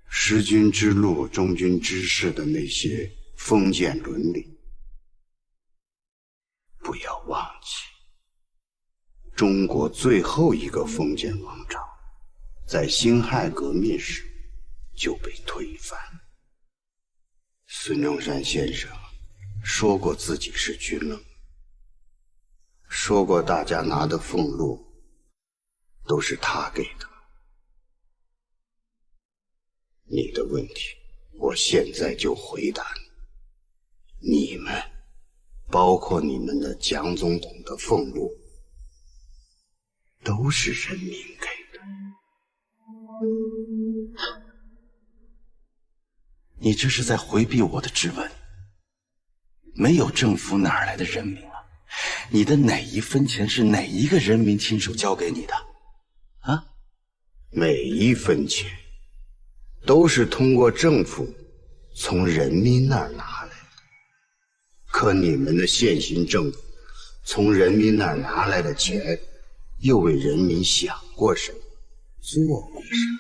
识君之路，忠君之事的那些封建伦理。不要忘记，中国最后一个封建王朝在辛亥革命时就被推翻。孙中山先生说过自己是军人，说过大家拿的俸禄都是他给的。你的问题，我现在就回答你。你们，包括你们的蒋总统的俸禄，都是人民给的。你这是在回避我的质问。没有政府哪儿来的人民啊？你的哪一分钱是哪一个人民亲手交给你的？啊？每一分钱都是通过政府从人民那儿拿来的。可你们的现行政府从人民那儿拿来的钱，又为人民想过什么，做过什么？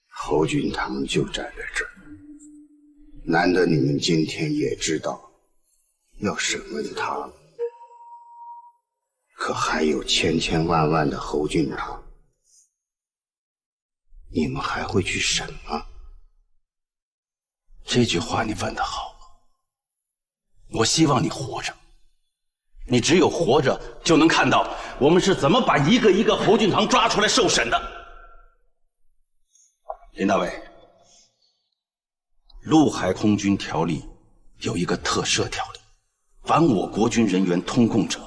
侯俊堂就站在这儿，难得你们今天也知道要审问他，可还有千千万万的侯俊堂，你们还会去审吗？这句话你问得好，我希望你活着，你只有活着就能看到我们是怎么把一个一个侯俊堂抓出来受审的。林大伟，陆海空军条例有一个特赦条例，凡我国军人员通共者，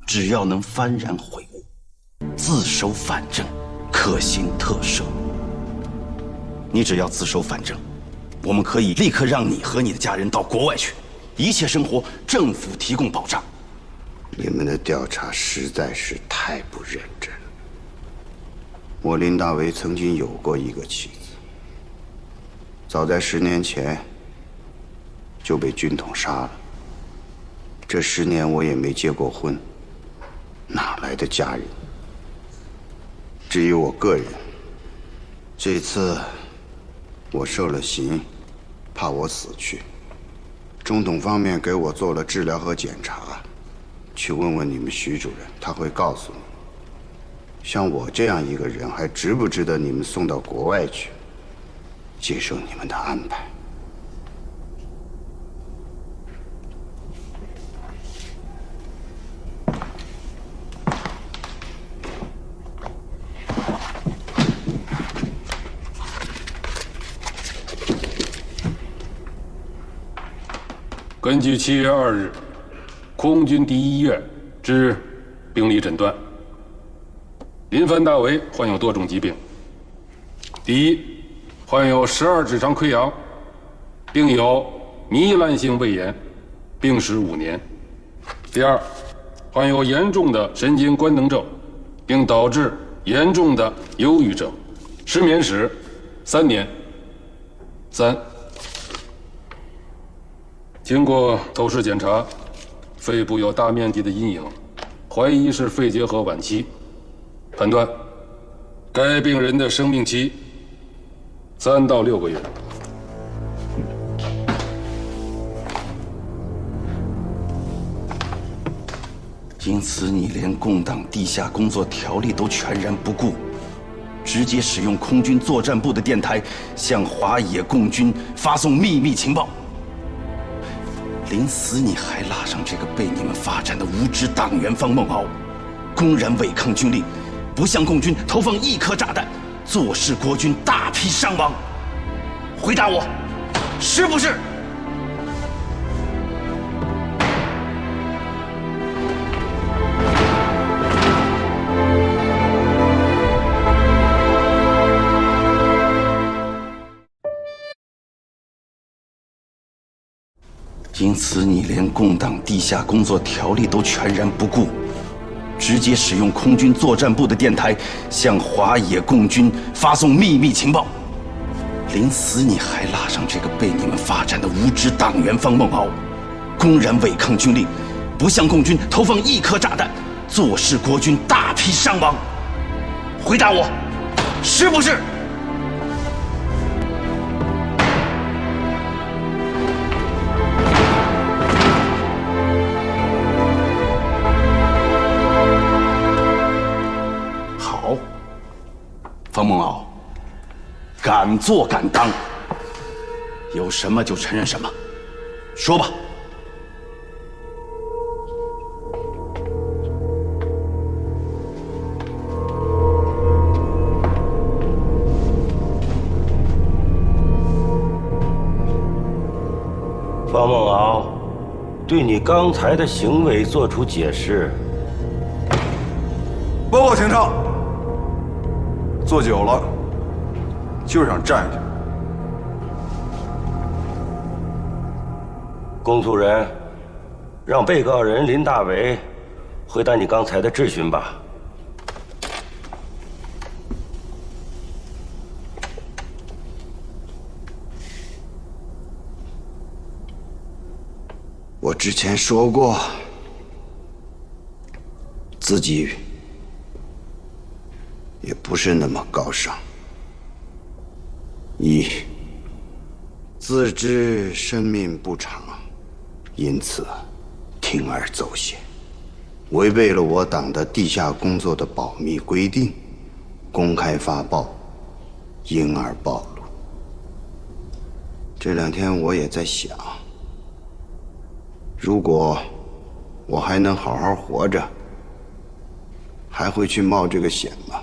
只要能幡然悔悟，自首反正，可行特赦。你只要自首反正，我们可以立刻让你和你的家人到国外去，一切生活政府提供保障。你们的调查实在是太不认真了。我林大为曾经有过一个妻子，早在10年前就被军统杀了。这10年我也没结过婚，哪来的家人？至于我个人，这次我受了刑，怕我死去，中统方面给我做了治疗和检查，去问问你们徐主任，他会告诉你，像我这样一个人还值不值得你们送到国外去，接受你们的安排。根据7月2日空军第1医院之病理诊断，林范大为患有多种疾病。第一，患有12指肠溃疡，并有糜烂性胃炎，病史5年。第二，患有严重的神经官能症，并导致严重的忧郁症，失眠史3年。3，经过透视检查，肺部有大面积的阴影，怀疑是肺结核晚期。判断，该病人的生命期3到6个月。因此，你连共党地下工作条例都全然不顾，直接使用空军作战部的电台向华野共军发送秘密情报。临死你还拉上这个被你们发展的无知党员方孟敖，公然违抗军令，不向共军投放1颗炸弹，坐视国军大批伤亡。回答我，是不是？因此，你连共党地下工作条例都全然不顾，直接使用空军作战部的电台向华野共军发送秘密情报。临死你还拉上这个被你们发展的无知党员方梦敖，公然违抗军令，不向共军投放1颗炸弹，坐视国军大批伤亡。回答我，是不是？好，方梦敖，敢做敢当，有什么就承认什么，说吧。方梦敖，对你刚才的行为做出解释。报告廷上，坐久了就是想站着。公诉人，让被告人林大为回答你刚才的质询吧。我之前说过，自己也不是那么高尚。一，自知生命不长，因此铤而走险，违背了我党的地下工作的保密规定，公开发报，因而暴露。这2天我也在想，如果我还能好好活着，还会去冒这个险吗？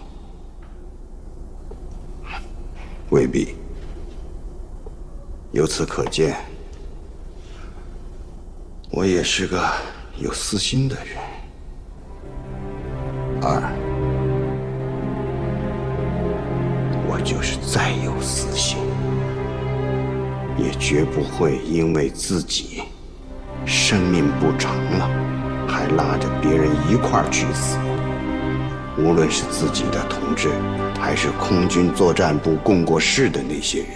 未必。由此可见，我也是个有私心的人。2，我就是再有私心，也绝不会因为自己生命不长了，还拉着别人一块儿去死。无论是自己的同志，还是空军作战部共过事的那些人。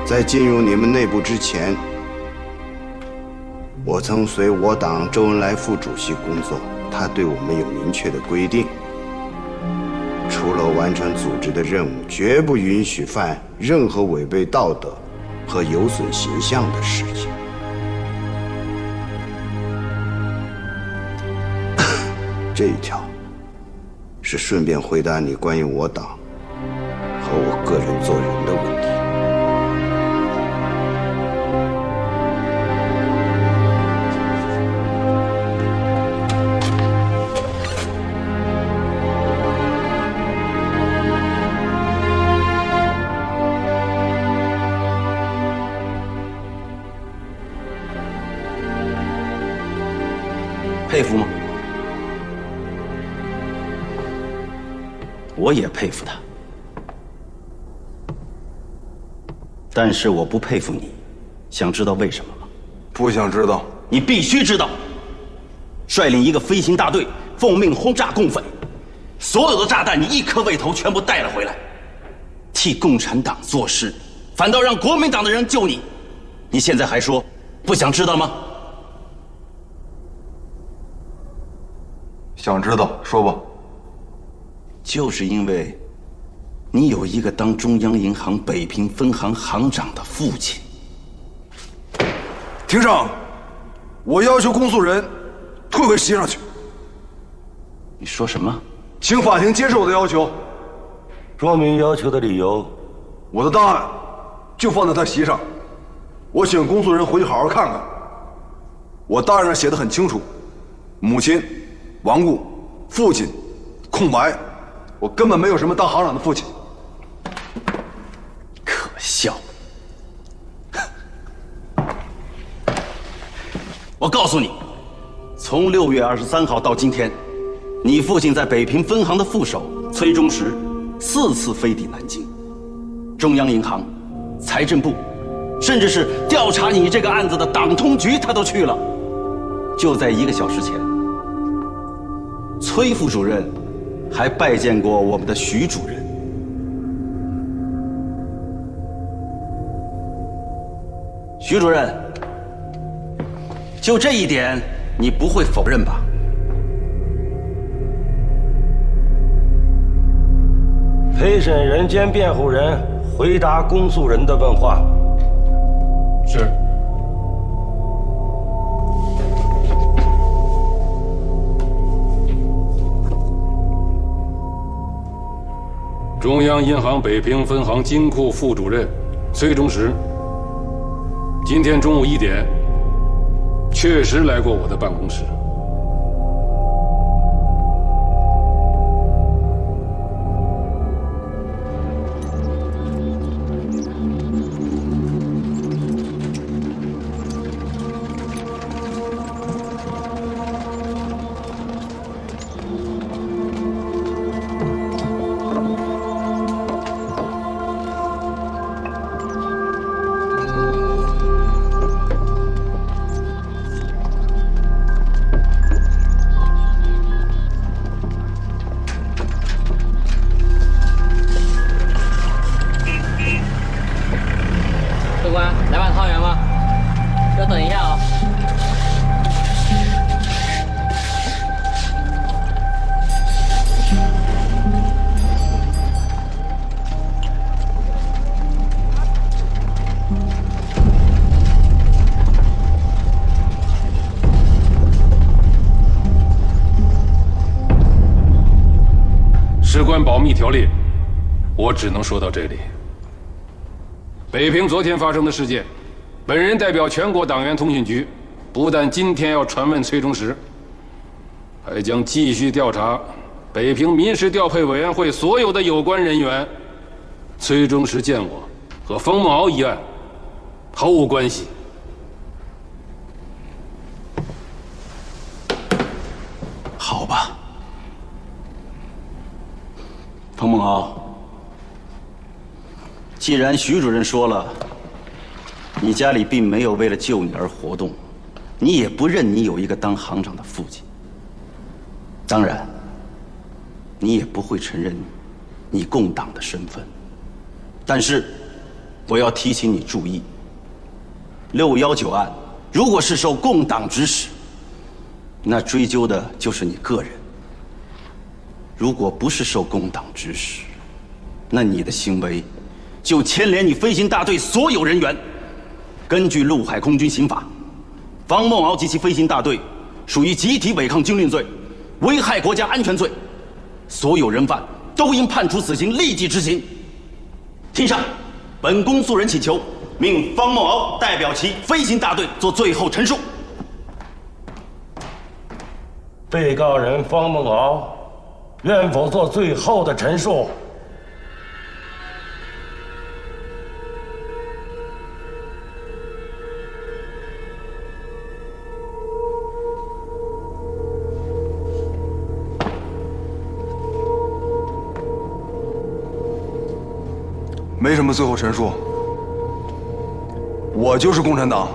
在进入你们内部之前，我曾随我党周恩来副主席工作，他对我们有明确的规定。除了完成组织的任务，绝不允许犯任何违背道德和有损形象的事情。这一条是顺便回答你关于我党和我个人做人的问题。佩服吗？我也佩服他，但是我不佩服你。想知道为什么吗？不想知道。你必须知道。率领一个飞行大队，奉命轰炸共匪，所有的炸弹你一颗未投，全部带了回来，替共产党做事，反倒让国民党的人救你。你现在还说不想知道吗？想知道，说吧。就是因为你有一个当中央银行北平分行行长的父亲。庭上，我要求公诉人退回席上去。你说什么？请法庭接受我的要求。说明要求的理由。我的档案就放在他席上，我请公诉人回去好好看看。我档案上写得很清楚，母亲亡故，父亲空白，我根本没有什么当行长的父亲。可笑！我告诉你，从6月23号到今天，你父亲在北平分行的副手崔忠实4次飞抵南京，中央银行、财政部，甚至是调查你这个案子的党通局，他都去了。就在1个小时前，崔副主任还拜见过我们的徐主任。徐主任，就这一点，你不会否认吧？陪审人兼辩护人回答公诉人的问话。是。中央银行北平分行金库副主任崔中实，今天中午1点，确实来过我的办公室。事关保密条例，我只能说到这里。北平昨天发生的事件，本人代表全国党员通讯局，不但今天要传问崔中实，还将继续调查北平民事调配委员会所有的有关人员。崔中实见我和方梦敖一案毫无关系。好吧。方梦敖，既然徐主任说了，你家里并没有为了救你而活动，你也不认你有一个当行长的父亲，当然，你也不会承认你共党的身份。但是，我要提醒你注意，619案如果是受共党指使，那追究的就是你个人。如果不是受共党指使，那你的行为就牵连你飞行大队所有人员。根据陆海空军刑法，方梦敖及其飞行大队属于集体违抗军令罪、危害国家安全罪，所有人犯都应判处死刑，立即执行。庭上，本公诉人请求命方梦敖代表其飞行大队做最后陈述。被告人方梦敖愿否做最后的陈述？没什么最后陈述，我就是共产党。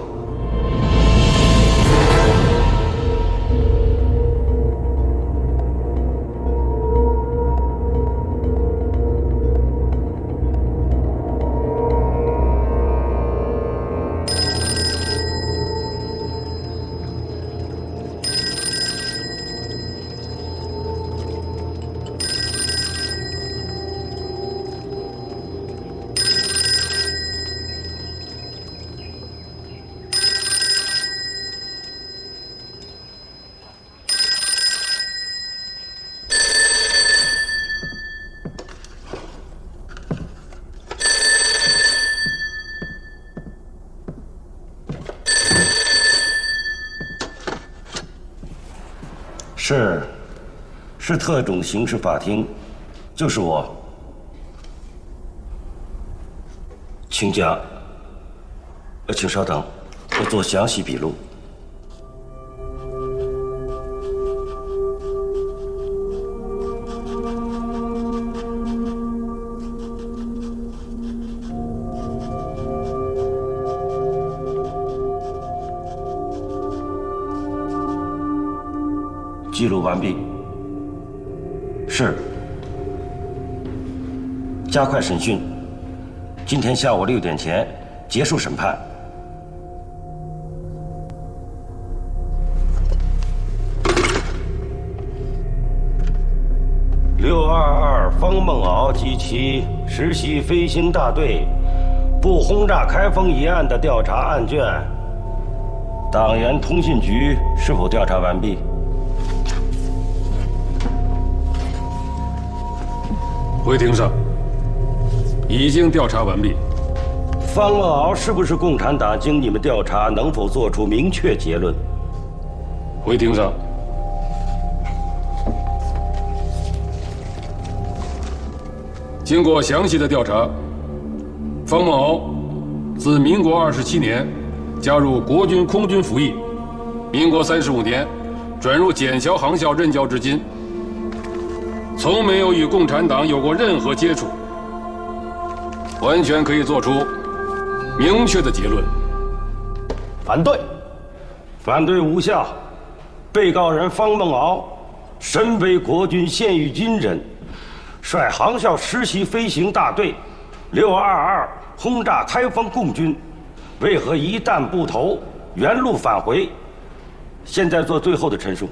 是特种刑事法庭，就是我。请讲。请稍等，我做详细笔录。记录完毕。是。加快审讯，今天下午6点前结束审判。622方梦敖及其实习飞行大队不轰炸开封一案的调查案卷，党员通信局是否调查完毕？回庭上，已经调查完毕。方梦敖是不是共产党？经你们调查，能否做出明确结论？回庭上。经过详细的调查，方梦敖自民国27年加入国军空军服役，民国35年转入检校航校任教至今，从没有与共产党有过任何接触，完全可以做出明确的结论。反对，反对无效。被告人方梦敖身为国军现役军人，率航校实习飞行大队622轰炸开封共军，为何一弹不投，原路返回？现在做最后的陈述。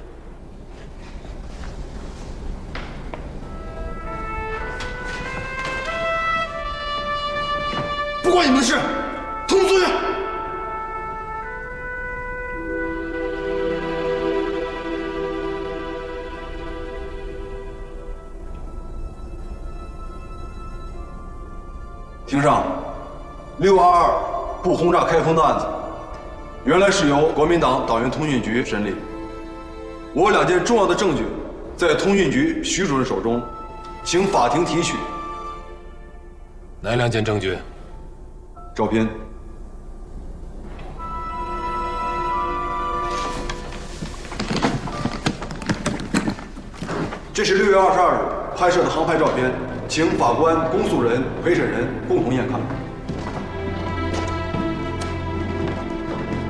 不关你们的事，通知。庭上，622不轰炸开封的案子，原来是由国民党党员通讯局审理。我2件重要的证据在通讯局徐主任手中，请法庭提取。哪2件证据？照片。这是6月22日拍摄的航拍照片，请法官、公诉人、陪审人共同验看。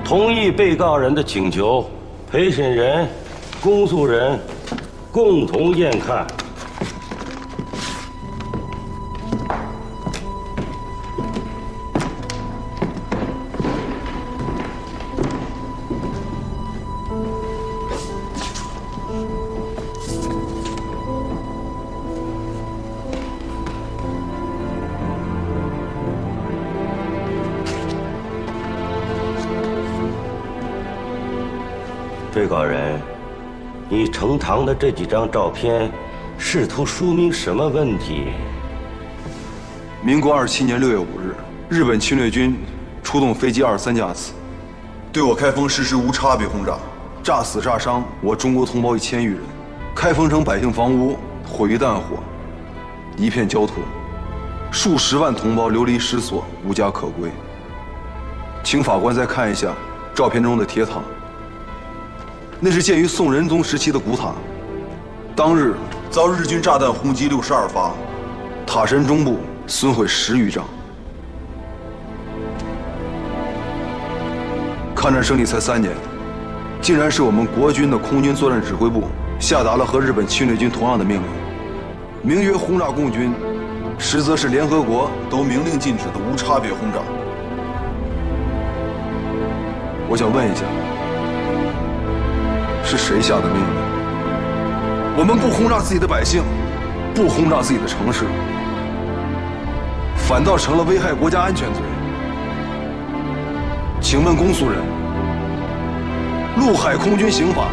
同意被告人的请求，陪审人、公诉人共同验看。被告人，你呈堂的这几张照片，试图说明什么问题？民国27年6月5日，日本侵略军出动飞机23架次，对我开封实施无差别轰炸，炸死炸伤我中国同胞1000余人，开封城百姓房屋毁于弹火，一片焦土，数十万同胞流离失所，无家可归。请法官再看一下照片中的铁塔。那是建于宋仁宗时期的古塔，当日遭日军炸弹轰击62发，塔身中部损毁10余丈。抗战胜利才3年，竟然是我们国军的空军作战指挥部下达了和日本侵略军同样的命令，名曰轰炸共军，实则是联合国都明令禁止的无差别轰炸。我想问一下，是谁下的命令？我们不轰炸自己的百姓，不轰炸自己的城市，反倒成了危害国家安全罪。请问公诉人，陆海空军刑法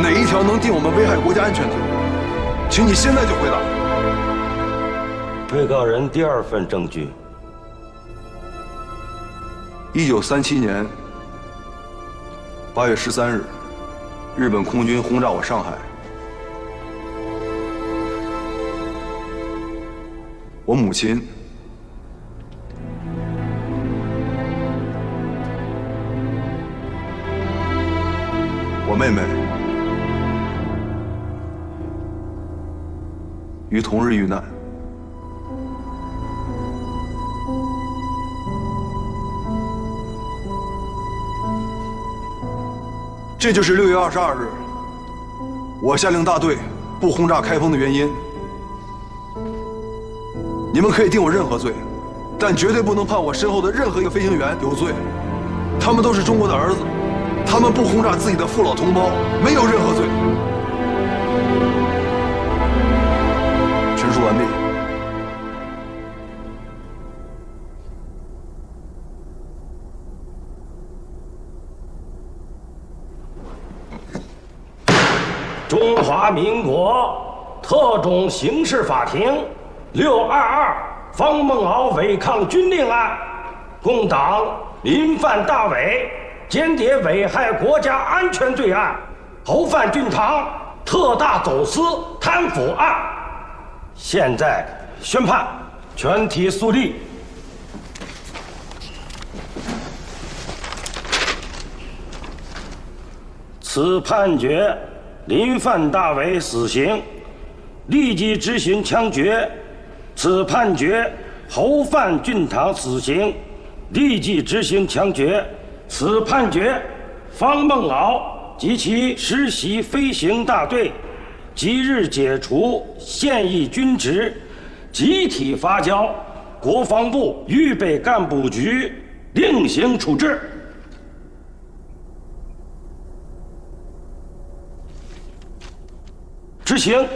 哪一条能定我们危害国家安全罪？请你现在就回答。被告人第2份证据。1937年8月13日，日本空军轰炸我上海，我母亲、我妹妹于同日遇难。这就是6月22日，我下令大队不轰炸开封的原因。你们可以定我任何罪，但绝对不能判我身后的任何一个飞行员有罪。他们都是中国的儿子，他们不轰炸自己的父老同胞，没有任何罪。陈述完毕。中华民国特种刑事法庭622方孟敖违抗军令案，共党林范大伟间谍危害国家安全罪案，侯范俊堂特大走私贪腐案，现在宣判，全体肃立。此判决林范大伟死刑，立即执行枪决；此判决侯范俊堂死刑，立即执行枪决；此判决方孟敖及其实习飞行大队即日解除现役军职，集体发交国防部预备干部局另行处置。执行。